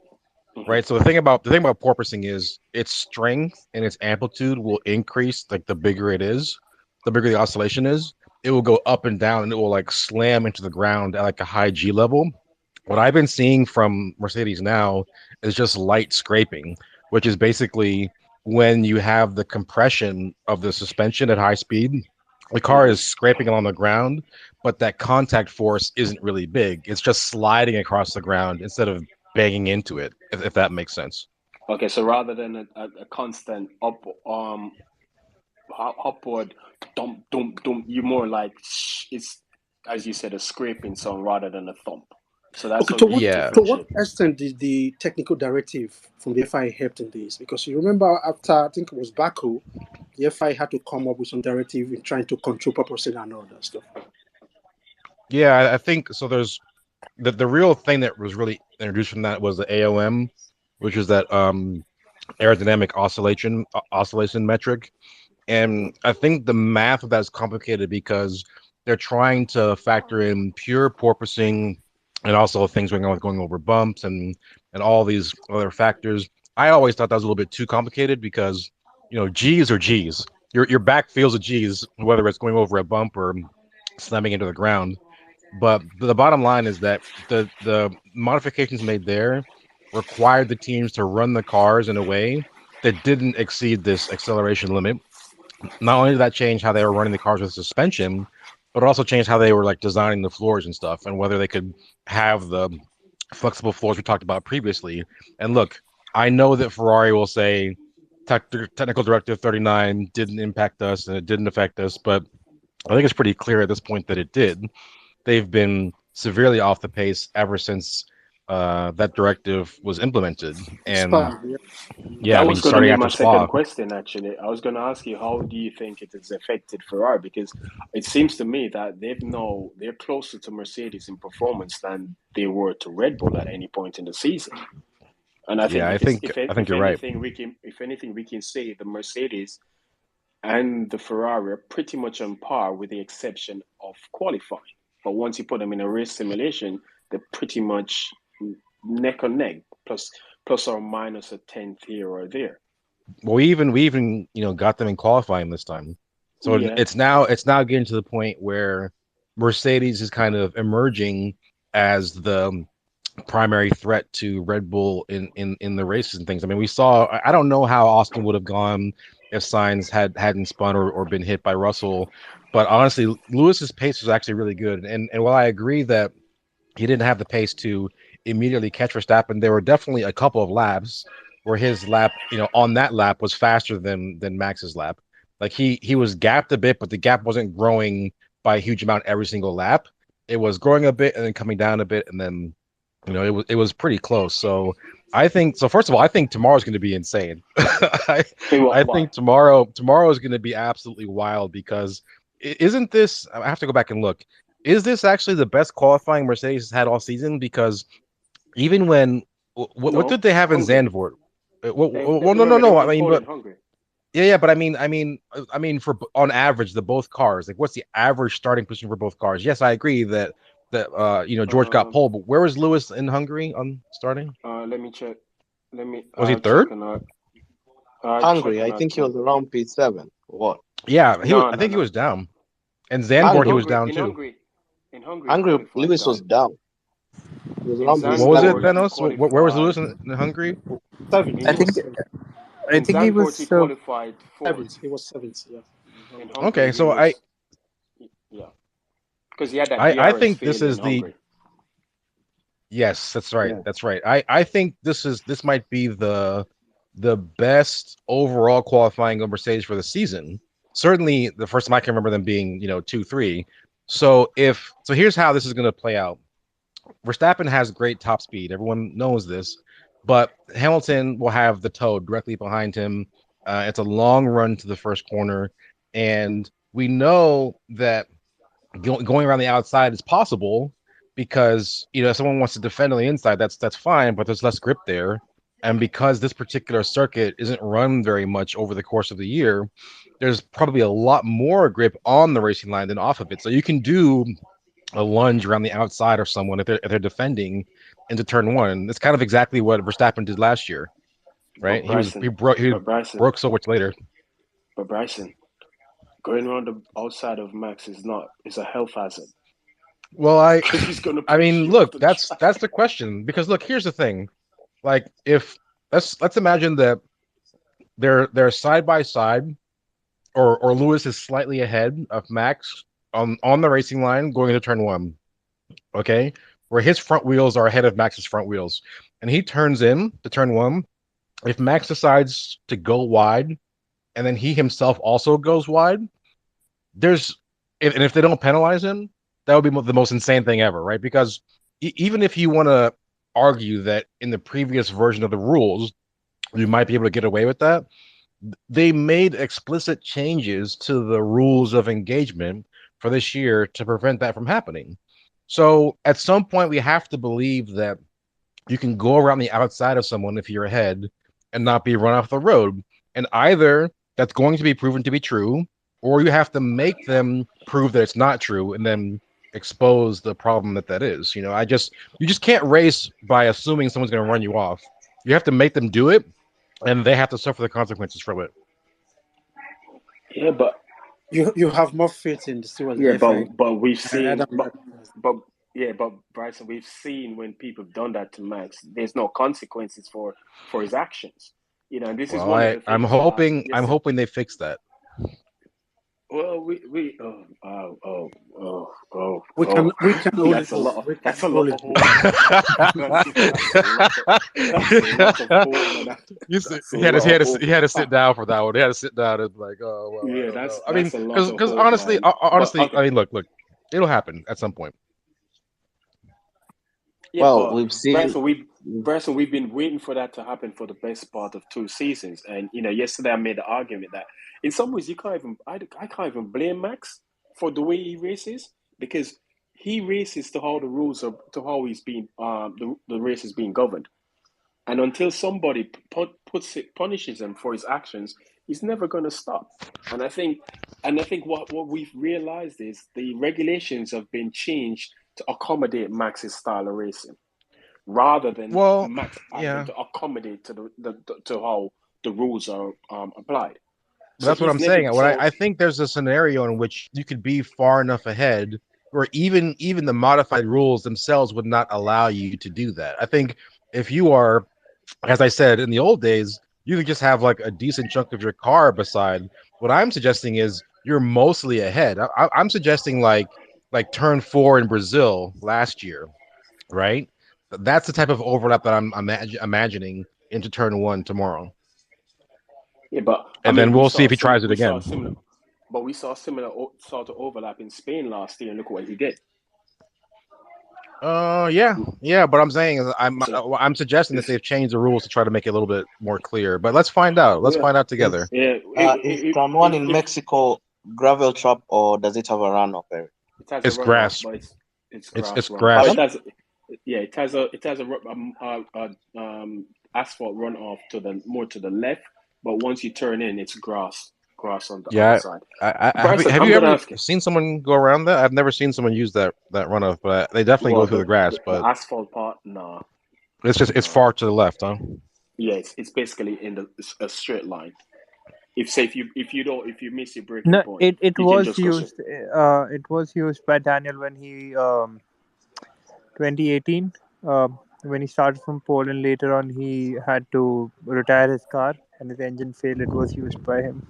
Hmm right? So the thing about porpoising is its strength and its amplitude will increase like the bigger it is, the bigger the oscillation is. It will go up and down and it will like slam into the ground at like a high G level. What I've been seeing from Mercedes now is just light scraping, which is basically when you have the compression of the suspension at high speed, the car hmm is scraping along the ground, but that contact force isn't really big. It's just sliding across the ground instead of banging into it, if that makes sense. Okay, so rather than a constant upward, dump, dump, dump. You more like it's, as you said, a scraping sound rather than a thump. So that's Okay, how you Yeah, to what differentiate. extent did the technical directive from the FIA help in this? Because you remember after, I think it was Baku, the FIA had to come up with some directive in trying to control purposing and all that stuff. yeah. I think so. There's the real thing that was really introduced from that was the AOM, which is that aerodynamic oscillation metric. And I think the math of that is complicated because they're trying to factor in pure porpoising and also things going on with going over bumps and all these other factors. I always thought that was a little bit too complicated because G's are G's. Your back feels a G's whether it's going over a bump or slamming into the ground. But the bottom line is that the modifications made there required the teams to run the cars in a way that didn't exceed this acceleration limit. Not only did that change how they were running the cars with suspension, but it also changed how they were like designing the floors and stuff, and whether they could have the flexible floors we talked about previously. And look, I know that Ferrari will say technical directive 39 didn't impact us and it didn't affect us, but I think it's pretty clear at this point that it did. They've been severely off the pace ever since that directive was implemented. And Spa, yeah. yeah, I That mean, was going to starting be after my second Spa, question, actually. I was going to ask you, how do you think it has affected Ferrari? Because it seems to me that they're closer to Mercedes in performance than they were to Red Bull at any point in the season. And I yeah, think I think I think if you're right. anything we can say the Mercedes and the Ferrari are pretty much on par with the exception of qualifying. But once you put them in a race simulation, they're pretty much neck and neck, plus or minus a tenth here or there. Well, we even got them in qualifying this time, so Yeah. it's now getting to the point where Mercedes is kind of emerging as the primary threat to Red Bull in the races and things. I mean, we saw. I don't know how Austin would have gone if Sainz hadn't spun or been hit by Russell, but honestly, Lewis's pace was actually really good. And while I agree that he didn't have the pace to immediately catch Verstappen, there were definitely a couple of laps where his lap, on that lap was faster than Max's lap. Like he was gapped a bit, but the gap wasn't growing by a huge amount every single lap. It was growing a bit and then coming down a bit, and then it was pretty close. So I think so. First of all, I think tomorrow's going to be insane. I, Hey, I what? think tomorrow is going to be absolutely wild because isn't this? I have to go back and look. Is this actually the best qualifying Mercedes has had all season? Because even when what did No, they have in Hungary. Zandvoort? Well, no, no, Remember they no. I won mean, pole but in Hungary. yeah, but I mean, for on average, the both cars, like, what's the average starting position for both cars? Yes, I agree that George got Um, pole, but where was Lewis in Hungary on starting? let me check. Was he I'll third? check on our. I'll check Hungary, on I our think he was top. around P7. What? Yeah, he was. No, I no, think he no. was down. And In Zandvoort, he Hungary. was down too. Hungary, he Hungary, qualified Lewis was down. down. He was In around What was it, Zandvoort, P7. he Thanos? Where was qualified. Lewis in Hungary? Seventh. I In He was think seventh. I in think he Zandvoort, he was qualified fourth. Seventh. He was seventh. Yeah. In Hungary, Okay, he so I was, yeah, because he had that I DRS think this failure is in the Hungary. yes, that's right. Yeah. That's right. I think this might be the best overall qualifying of Mercedes for the season. Certainly the first time I can remember them being, 2-3. So here's how this is going to play out. Verstappen has great top speed. Everyone knows this, but Hamilton will have the toe directly behind him. It's a long run to the first corner, and we know that going around the outside is possible because if someone wants to defend on the inside, that's fine, but there's less grip there. And because this particular circuit isn't run very much over the course of the year, there's probably a lot more grip on the racing line than off of it. So you can do a lunge around the outside of someone if they're defending into turn one. That's kind of exactly what Verstappen did last year, right? But He Bryson, broke he but Bryson, broke so much later. but Bryson, going around the outside of Max is a health hazard Well, I because he's gonna I push mean, you off look, the that's track. the question because look, here's the thing. Like if let's imagine that they're side by side or Lewis is slightly ahead of Max on the racing line going into turn one, okay? Where his front wheels are ahead of Max's front wheels. And he turns in to turn one. If Max decides to go wide and then he himself also goes wide, if they don't penalize him, that would be the most insane thing ever, right? Because even if you want to argue that in the previous version of the rules, you might be able to get away with that, they made explicit changes to the rules of engagement for this year to prevent that from happening. So at some point, we have to believe that you can go around the outside of someone if you're ahead and not be run off the road. And either that's going to be proven to be true, or you have to make them prove that it's not true and then expose the problem that is. You just can't race by assuming someone's going to run you off. You have to make them do it, and they have to suffer the consequences from it. Yeah, but You have more faith in the stewards yeah, FI but we've than seen, Adam Lambert. but yeah, but Bryson, we've seen when people have done that to Max, there's no consequences for his actions. And this is Well, one of the I'm things. hoping Yes, they fix that. well, we We can only that's a hope. lot. We can That's a lot only of hope. hope, man. That's a lot of hope, man. That's a lot of hope. He had to sit down for that one. He had to sit down and like, oh well, I Yeah, don't know. I mean, that's a lot of because hope, honestly, man. But okay, I mean, look, it'll happen at some point. yeah, Well, but we've seen. Bryson, we've been waiting for that to happen for the best part of 2 seasons. And yesterday I made the argument that in some ways I can't even blame Max for the way he races, because he races to how the rules are, to how he's being the race is being governed. And until somebody punishes him for his actions, he's never going to stop. And I think what we've realized is the regulations have been changed to accommodate Max's style of racing, rather than Well, Max having yeah, to accommodate to to how the rules are applied. but So that's what he's I'm never saying. so I think there's a scenario in which you could be far enough ahead, or even the modified rules themselves would not allow you to do that. I think if you are, as I said, in the old days, you could just have like a decent chunk of your car beside. What I'm suggesting is you're mostly ahead. I'm suggesting like turn 4 in Brazil last year, right? That's the type of overlap that I'm imagining into turn 1 tomorrow. yeah, but I And then mean we'll see if he tries it again. we saw a similar sort of overlap in Spain last year, and look what he did. Yeah, but I'm saying So I'm suggesting that they've changed the rules to try to make it a little bit more clear. But let's find out. Let's yeah, find out Is together. yeah. is turn one in If Mexico gravel trap or does it have a runoff, Eric? it has a It's runoff, grass. but it's It's grass runoff. But grass. it has asphalt runoff to the more to the left. But once you turn in, it's grass on the other Yeah. side. Have Bryson, I'm you gonna ever ask you. seen someone go around that? I've never seen someone use that runoff, but they definitely go Well, through the grass. the But asphalt part, nah, it's nah. far to the left, huh? Yeah, it's basically in a straight line. If you miss your breaking No, point, it you can was just go straight. used. It was used by Daniel when he 2018 when he started from pole, and later on he had to retire his car and his engine failed. It was used by him.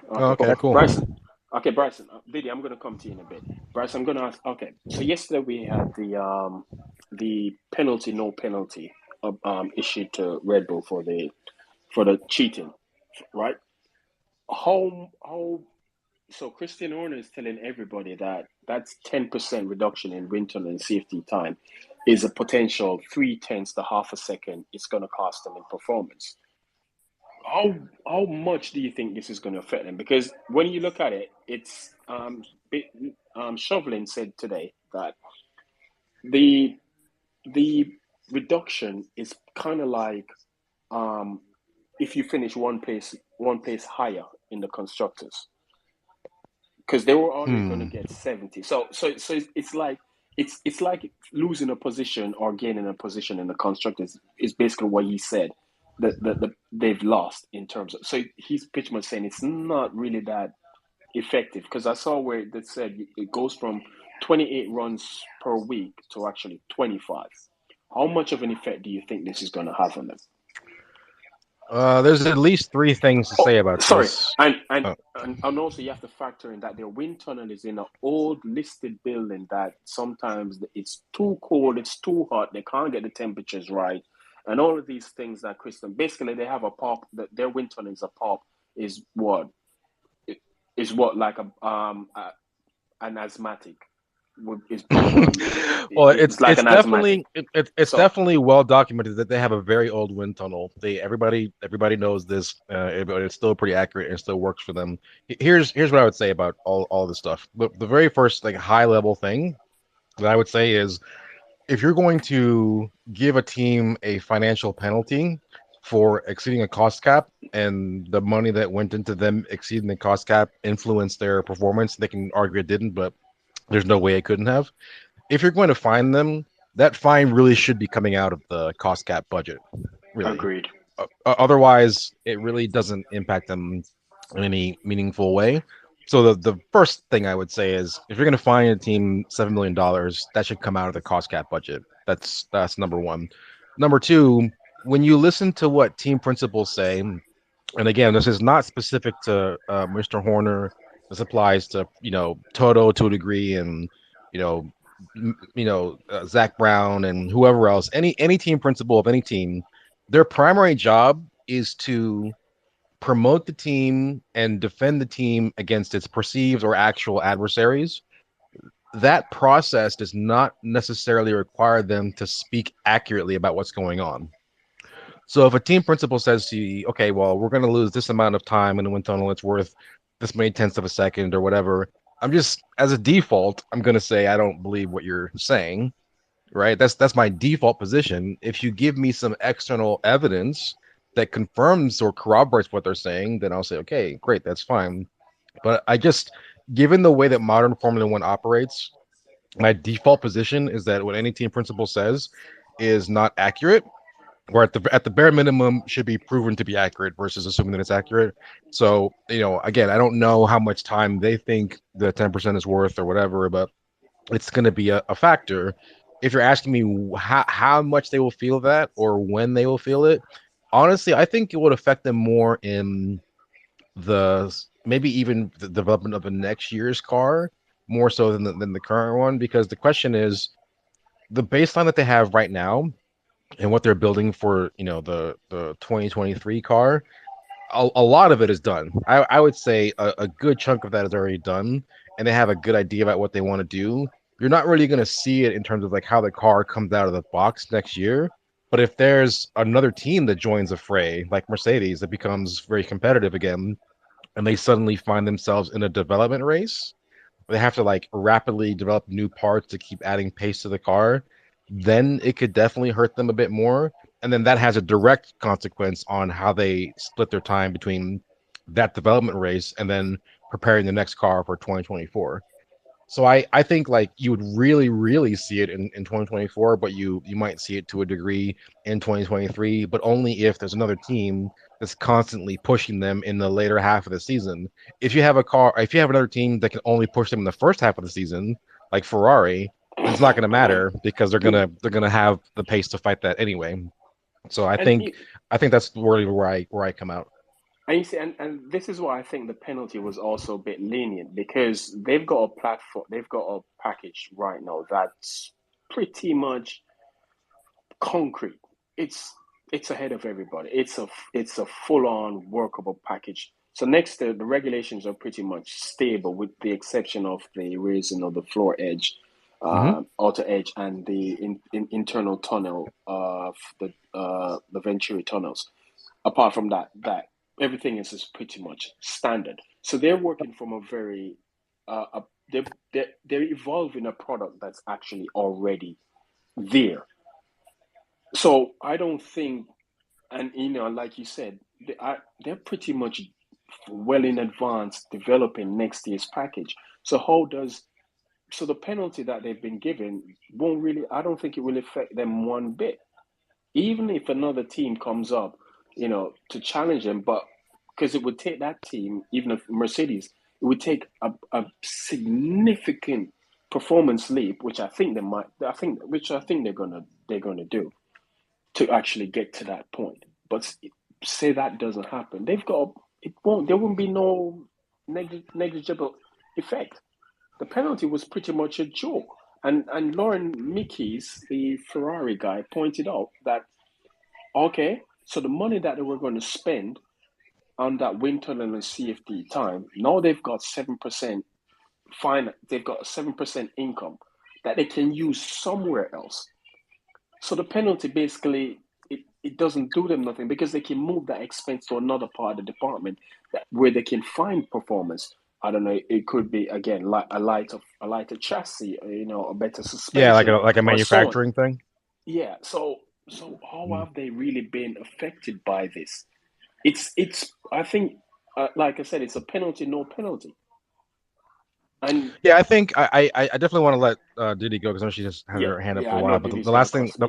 Oh, Okay, okay, but That's cool. Bryson. Okay, Bryson. Diddy, I'm gonna come to you in a bit. Bryson, I'm gonna ask. Okay, so yesterday we had the penalty, no penalty, issued to Red Bull for the cheating, right? How so Christian Horner is telling everybody that that's 10% reduction in wind tunnel and safety time is a potential 3/10 to half a second it's going to cost them in performance. How much do you think this is going to affect them? Because when you look at it, it's Chauvelin said today that the the reduction is kind of like if you finish one place higher in the constructors, because they were already going to get 70. So it's like losing a position or gaining a position in the constructors is basically what he said that they've lost in terms of. So he's pretty much saying it's not really that effective, because I saw where they said it goes from 28 runs per week to actually 25. How much of an effect do you think this is going to have on them? There's at least 3 things to Oh, say about sorry, this. and also you have to factor in that their wind tunnel is in an old listed building that sometimes it's too cold, it's too hot, they can't get the temperatures right, and all of these things that Kristen basically they have a pop that their wind tunnel is a pop is what like an asthmatic is probably Well, it's like it's an asthmatic. definitely it's So definitely well documented that they have a very old wind tunnel. Everybody knows this, but it's still pretty accurate and it still works for them. Here's what I would say about all this stuff. The very first like high level thing that I would say is if you're going to give a team a financial penalty for exceeding a cost cap and the money that went into them exceeding the cost cap influenced their performance, they can argue it didn't, but there's no way it couldn't have. If you're going to fine them, that fine really should be coming out of the cost cap budget, really. agreed. Otherwise, it really doesn't impact them in any meaningful way. So the first thing I would say is if you're going to fine a team $7 million, that should come out of the cost cap budget. That's number one. Number two, when you listen to what team principals say, and again, this is not specific to Mr. Horner. This applies to Toto to a degree, and you know Zach Brown and whoever else. Any team principal of any team, their primary job is to promote the team and defend the team against its perceived or actual adversaries. That process does not necessarily require them to speak accurately about what's going on. So if a team principal says to you, okay, well, we're going to lose this amount of time in the wind tunnel, it's worth this many tenths of a second or whatever. I'm just, as a default, I'm going to say I don't believe what you're saying, right? That's my default position. If you give me some external evidence that confirms or corroborates what they're saying, then I'll say, okay, great, that's fine. But given the way that modern Formula One operates, my default position is that what any team principal says is not accurate, or at the bare minimum should be proven to be accurate versus assuming that it's accurate. So, again, I don't know how much time they think the 10% is worth or whatever, but it's going to be a factor. If you're asking me how much they will feel that or when they will feel it, honestly, I think it would affect them more in maybe even the development of the next year's car more so than the current one, because the question is the baseline that they have right now and what they're building for the 2023 car. A lot of it is done. I would say a good chunk of that is already done, and they have a good idea about what they want to do. You're not really going to see it in terms of like how the car comes out of the box next year. But if there's another team that joins a fray, like Mercedes, that becomes very competitive again, and they suddenly find themselves in a development race, they have to like rapidly develop new parts to keep adding pace to the car, then it could definitely hurt them a bit more. And then that has a direct consequence on how they split their time between that development race and then preparing the next car for 2024. So I think like you would really, really see it in 2024, but you might see it to a degree in 2023, but only if there's another team that's constantly pushing them in the later half of the season. If you have another team that can only push them in the first half of the season, like Ferrari, then it's not going to matter because they're gonna have the pace to fight that anyway. So I And think I think that's really where I come out. And you see, and this is why I think the penalty was also a bit lenient because they've got a platform, they've got a package right now that's pretty much concrete. It's ahead of everybody. It's a full on workable package. So next, the regulations are pretty much stable, with the exception of the raising of the floor edge, Mm-hmm. outer edge, and the internal tunnel of the Venturi tunnels. Apart from that everything is just pretty much standard. So they're working from a very a, they're evolving a product that's actually already there. So I don't think, and like you said, they're pretty much well in advance developing next year's package. So the penalty that they've been given won't really, I don't think it will affect them one bit. Even if another team comes up, to challenge them, but because it would take that team, even if Mercedes, it would take a significant performance leap, which which I think they're gonna do to actually get to that point. But say that doesn't happen, there won't be no negligible effect. The penalty was pretty much a joke. And Lauren Mickey's, the Ferrari guy, pointed out that okay, so the money that they were going to spend on that wind tunnel and CFD time. Now they've got 7% fine. They've got 7% income that they can use somewhere else. So the penalty basically it doesn't do them nothing because they can move that expense to another part of the department where they can find performance. I don't know. It could be again like a lighter chassis, a better Yeah, suspension, like a or so on. manufacturing thing. Yeah. So how have they really been affected by this? It's. I think, like I said, it's a penalty, no penalty. And yeah, I think I definitely want to let Diddy go because I know she just had yeah, her hand up yeah. for a I know while. But Diddy's the gonna last thing, cuss me,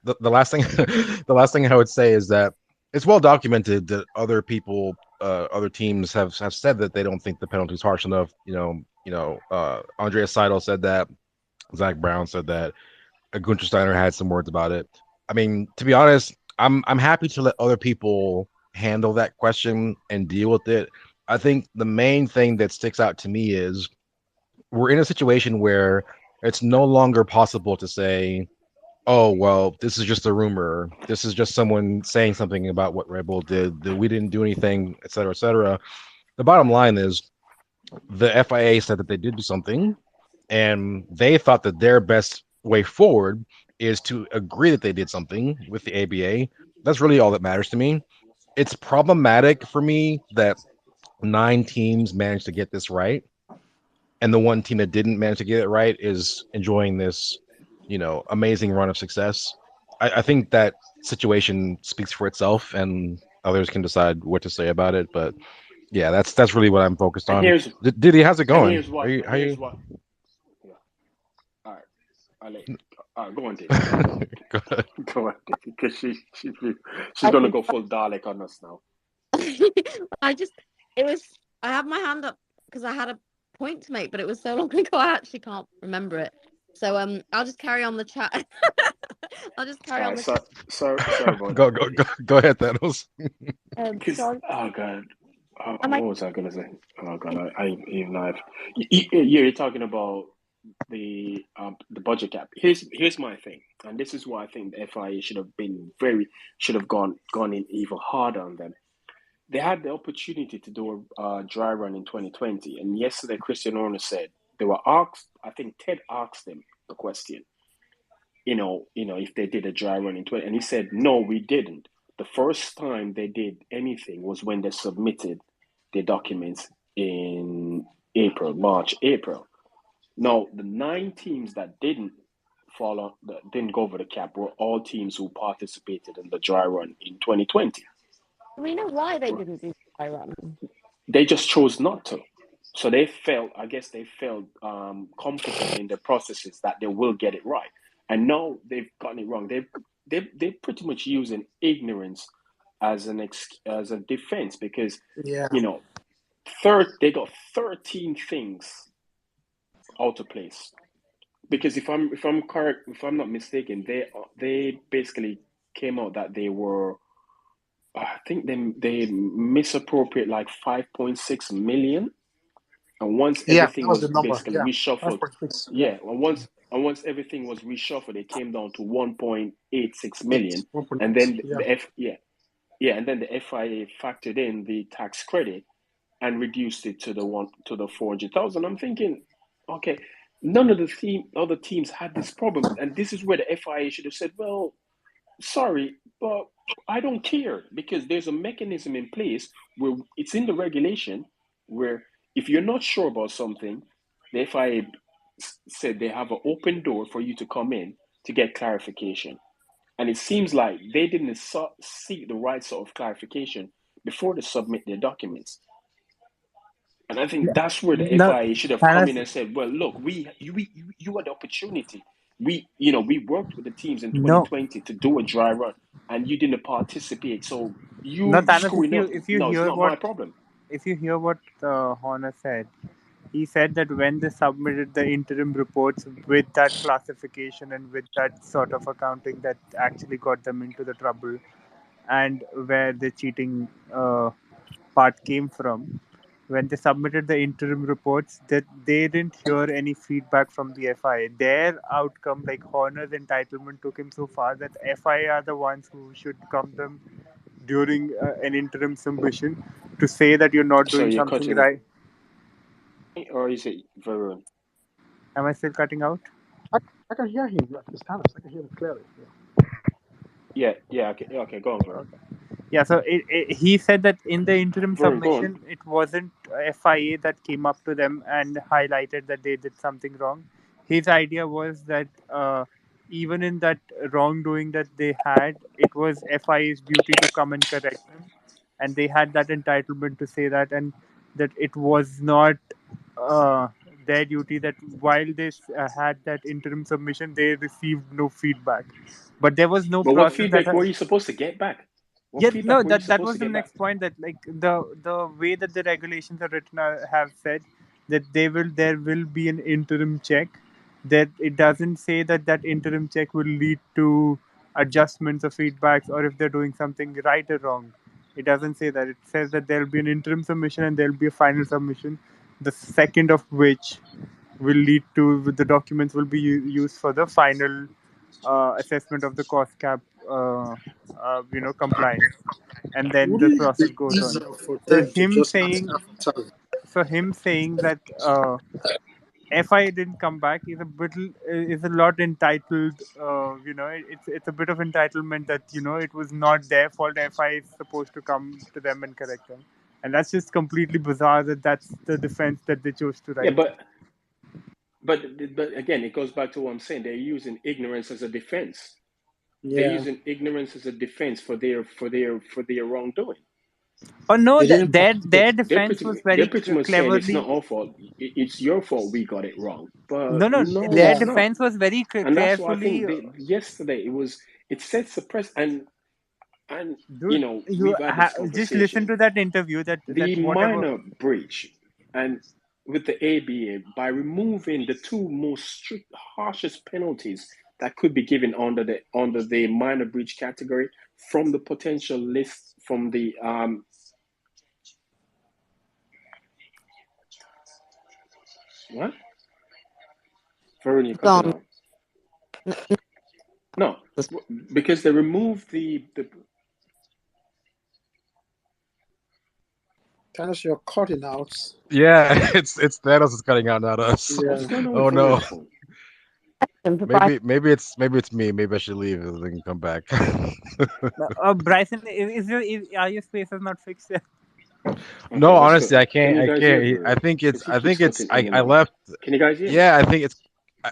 but the last thing, the last thing I would say is that it's well documented that other people, other teams have said that they don't think the penalty is harsh enough. Andreas Seidel said that. Zach Brown said that. Gunter Steiner had some words about it. I mean, to be honest, I'm happy to let other people handle that question and deal with it. I think the main thing that sticks out to me is we're in a situation where it's no longer possible to say, oh, well, this is just a rumor. This is just someone saying something about what Red Bull did, that we didn't do anything, et cetera, et cetera. The bottom line is the FIA said that they did do something, and they thought that their best way forward is to agree that they did something with the ABA. That's really all that matters to me. It's problematic for me that 9 teams managed to get this right, and the one team that didn't manage to get it right is enjoying this, amazing run of success. I think that situation speaks for itself, and others can decide what to say about it. But yeah, that's really what I'm focused and on. here's Diddy, how's it and going? here's what Are you? and How here's you? what. Yeah. All right. I'll let you. All right, go on, Diddy. Go ahead. Go on, Diddy, because she's I gonna think go full Dalek on us now. I just I have my hand up because I had a point to make, but it was so long ago I actually can't remember it. So I'll just carry on the chat. I'll just carry All on right, the so chat. sorry about Go that. go go go ahead, Thanos. Because So oh god, am I what was I gonna say? Oh god, I even know. You're talking about the budget cap. Here's my thing, and this is why I think the FIA should have gone in even harder on them. They had the opportunity to do a dry run in 2020, and yesterday Christian Horner said they were asked. I think Ted asked them the question. If they did a dry run in 20, and he said no, we didn't. The first time they did anything was when they submitted their documents in March, April. Now, the 9 teams that that didn't go over the cap were all teams who participated in the dry run in 2020. do we know why they didn't do dry run? They just chose not to. So I guess they felt comfortable in their processes that they will get it right. And now they've gotten it wrong. They're pretty much using ignorance as as a defense because, Yeah. they got 13 things out of place. Because if I'm correct, if I'm not mistaken, they basically came out that they were, I think they misappropriate like 5.6 million. And once Yeah, that everything was the was number. basically Yeah. reshuffled, 5.6. Yeah. yeah, and once everything was reshuffled, it came down to 1.86 Eight. million. And 1.8. then Yeah. and then the FIA factored in the tax credit and reduced it to the 400,000. I'm thinking, okay, none of the other teams had this problem, and this is where the FIA should have said, well, sorry, but I don't care because there's a mechanism in place where it's in the regulation where if you're not sure about something, the FIA said they have an open door for you to come in to get clarification. And it seems like they didn't seek the right sort of clarification before they submit their documents. And I think that's where the No, FIA should have come in Thanos, and said, "Well, look, you had the opportunity. We worked with the teams in no, 2020 to do a dry run, and you didn't participate. So no, you Thanos. screwing up. If you No, it's hear not what my problem." Horner said, he said that when they submitted the interim reports with that classification and with that sort of accounting that actually got them into the trouble, and where the cheating part came from, when they submitted the interim reports, that they didn't hear any feedback from the FIA. Their outcome, like Horner's entitlement, took him so far that FIA are the ones who should come them during an interim submission to say that you're not So doing you're something cutting, right. or is it Varun? Am I still cutting out? I can hear him. Like, it's Thanos. I can hear him clearly. Yeah. Okay, go on, Varun. Okay. Yeah, so he said that in the interim Varun, go on. submission, it wasn't FIA that came up to them and highlighted that they did something wrong. His idea was that even in that wrongdoing that they had, it was FIA's duty to come and correct them. And they had that entitlement to say that, and that it was not uh, their duty, that while they had that interim submission, they received no feedback. But there was no But what process that feedback were you supposed to get back? What yeah, no, feedback were you that supposed was to the get back? next point. That like the way that the regulations are written have said that there will be an interim check. That it doesn't say that that interim check will lead to adjustments or feedbacks, or if they're doing something right or wrong. It doesn't say that. It says that there will be an interim submission and there will be a final submission. The second of which will lead to the documents will be used for the final assessment of the cost cap, compliance, and then the Wouldn't it process be goes on. easier for So them to just ask after? him saying that FI didn't come back is a lot entitled. It's a bit of entitlement that it was not their fault. FI is supposed to come to them and correct them, and that's just completely bizarre. That's the defense that they chose to Yeah, write. but again, it goes back to what I'm saying. They're using ignorance as a defense. They're Yeah. using ignorance as a defense for their wrongdoing. Oh no, They didn't their participate. defense was They're very pretty much saying it's not cleverly. our fault. It's your fault. We got it wrong. But No, no, their it's Yeah. not. defense was very And that's what I carefully. think. Yesterday it sets the press, and Dude, we've had this just listen conversation. to that interview. That The whatever. minor breach, and with the ABA, by removing the two most strict, harshest penalties that could be given under the minor breach category from the potential list from the what? Varun, you're cutting Gone. out. No, because they removed the Thanos, you're cutting out. Yeah, it's Thanos is cutting out, not us. Yeah. what's going on Oh with no. Varun's phone? Maybe it's me. Maybe I should leave and then come back. Bryson, are your spaces not fixed yet? No, Okay, let's go. honestly, I Can can't. you I guys hear can't. I Varun? think it's. Because he I keeps think it's. cutting in and I out. left. Can you guys hear me? Yeah, I think it's.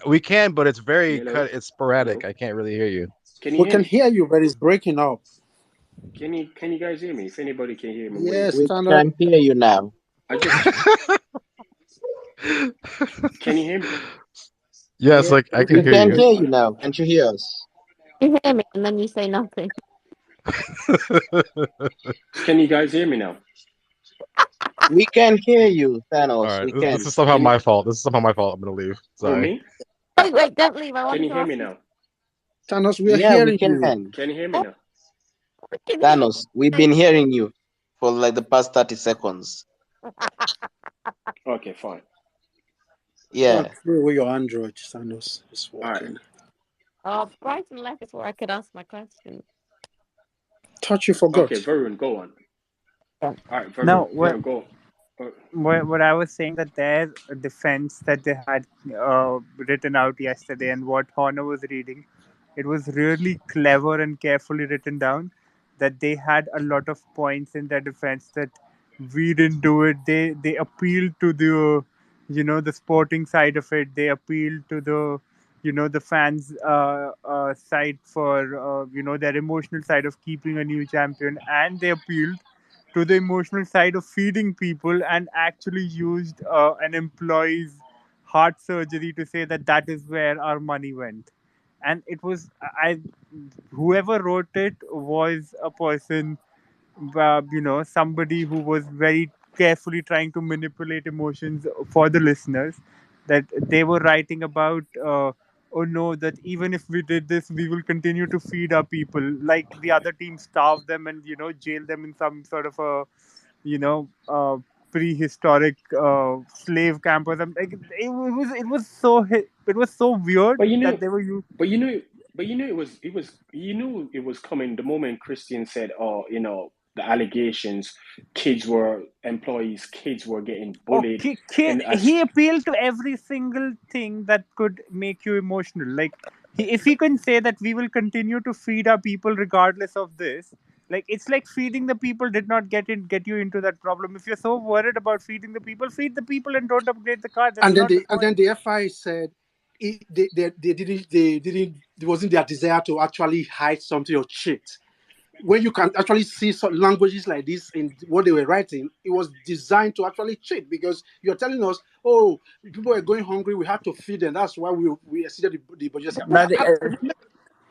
We can, but it's very Hello? cut. It's sporadic. Hello? I can't really hear you. Can you We hear can me? hear you, but it's breaking up. Can you guys hear me? If anybody can hear me, wave. Yes, We Thanos. can hear you now. I just can you hear me? Yes, Yeah. like I can We hear can you. hear you now. Can't you hear us? You hear me, and then you say nothing. Can you guys hear me now? We can hear you, All Thanos. right, We this can. is somehow Can you? my fault. This is somehow my fault. I'm gonna leave. Who, Sorry. me? Wait, don't leave. I Can want you to hear ask me you. now? Thanos, we are Yeah, we hearing you. can. Can you hear me Oh, now? we can hear Thanos, we've been hearing you for like the past 30 seconds. Okay, fine. Go and Yeah. play with your Android, Thanos. It's All right. working. Brighton left before I could ask my question. Thought you forgot. Okay, Varun, go on. All right, No, Varun, go. what I was saying, that their defense that they had written out yesterday, and what Horner was reading, it was really clever and carefully written down. That they had a lot of points in their defense that we didn't do it. They appealed to the the sporting side of it. They appealed to the fans side for their emotional side of keeping a new champion, and they appealed to the emotional side of feeding people, and actually used an employee's heart surgery to say that that is where our money went. And it was I whoever wrote it was a person, somebody who was very carefully trying to manipulate emotions for the listeners. That they were writing about, oh no, that even if we did this, we will continue to feed our people. Like the other team starve them and jail them in some sort of a, you know, prehistoric slave camp or something. Like it was so weird But that they were you. but But you knew it was coming the moment Christian said, "Oh, the allegations, employees' kids were getting Oh, bullied." he appealed to every single thing that could make you emotional. Like, if he can say that we will continue to feed our people regardless of this, like it's like feeding the people did not get you into that problem. If you're so worried about feeding the people, feed the people and don't upgrade the car. That's And then not the the point. FI said it wasn't their desire to actually hide something or cheat. When you can actually see some languages like this in what they were writing, it was designed to actually cheat because you're telling us, oh, people are going hungry, we have to feed them. That's why we exceeded the budget. But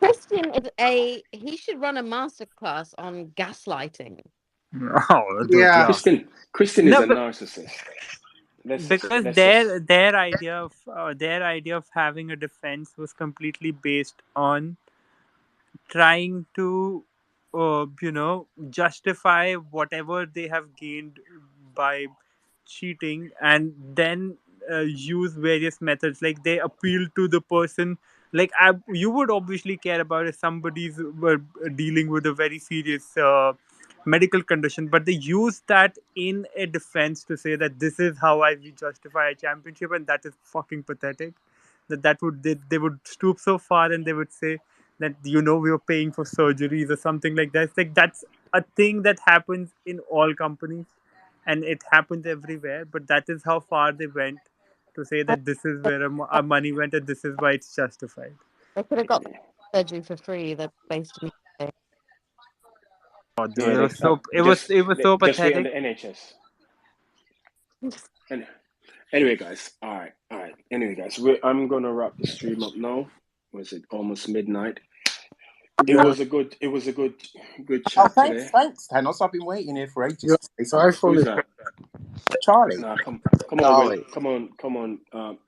Christian is he should run a masterclass on gaslighting. oh, dude, Yeah. yeah. Christian is No, a but narcissist. because Let's just their idea of having a defense was completely based on trying to justify whatever they have gained by cheating, and then use various methods. Like, they appeal to the person. Like, you would obviously care about if somebody's dealing with a very serious medical condition, but they use that in a defense to say that this is how I justify a championship, and that is fucking pathetic. They would stoop so far and they would say that we were paying for surgeries or something like that. It's like, that's a thing that happens in all companies, and it happens everywhere. But that is how far they went to say that this is where our money went and this is why it's justified. They could have got surgery for free. They're based in the UK. Oh, dude, yeah, it was so just wait on pathetic. the NHS. And anyway, guys, all right. Anyway, guys, I'm gonna wrap the stream up now. Was it almost midnight? It Yeah. was a good Oh, chat today. thanks, Thanos. I've been waiting here for ages Your to say something. iPhone Who's is that? Charlie. Nah, come on, Will. Charlie. Come on.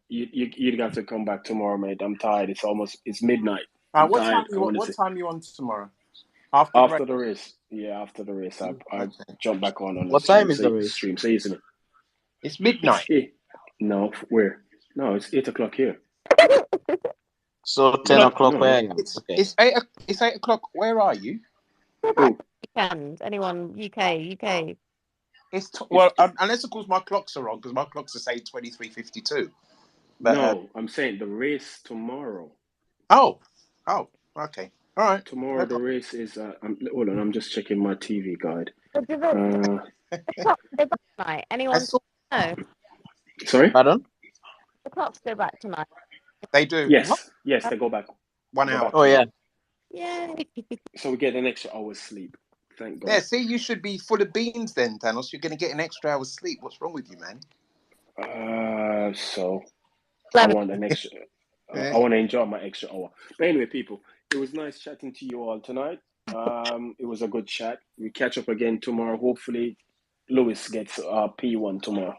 You have to come back tomorrow, mate. I'm tired. It's midnight. I'm What tired. time you on tomorrow? After The race. Yeah, after the race, I Okay. jump back on the What stream. time is the race? Say isn't it? It's midnight. No, where? No, it's 8 o'clock here. So 10 No, o'clock no. where I am. It's Okay. it's 8 o'clock. Where are you? Oh, Weekend. Anyone? UK. Unless of course my clocks are wrong, because my clocks are saying 23:52. no, I'm saying the race tomorrow. Oh, okay, all right. Tomorrow the race is. Hold on, I'm just checking my TV guide. The clocks go back tonight. Anyone? No. Sorry. Pardon? The clocks go back tonight. They do. Yes, they go back 1 hour. Oh yeah. Yay! So we get an extra hour's sleep. Thank God. Yeah, see, you should be full of beans then, Thanos. You're going to get an extra hour's sleep. What's wrong with you, man? So I want an extra. I want to enjoy my extra hour. But anyway, people, it was nice chatting to you all tonight. It was a good chat. We catch up again tomorrow. Hopefully, Lewis gets P1 tomorrow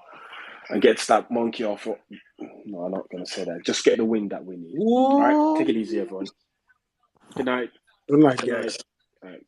and gets that monkey off. No, I'm not going to say that. Just get the win that we need. All right, take it easy, everyone. Good night. Good night, guys. All right.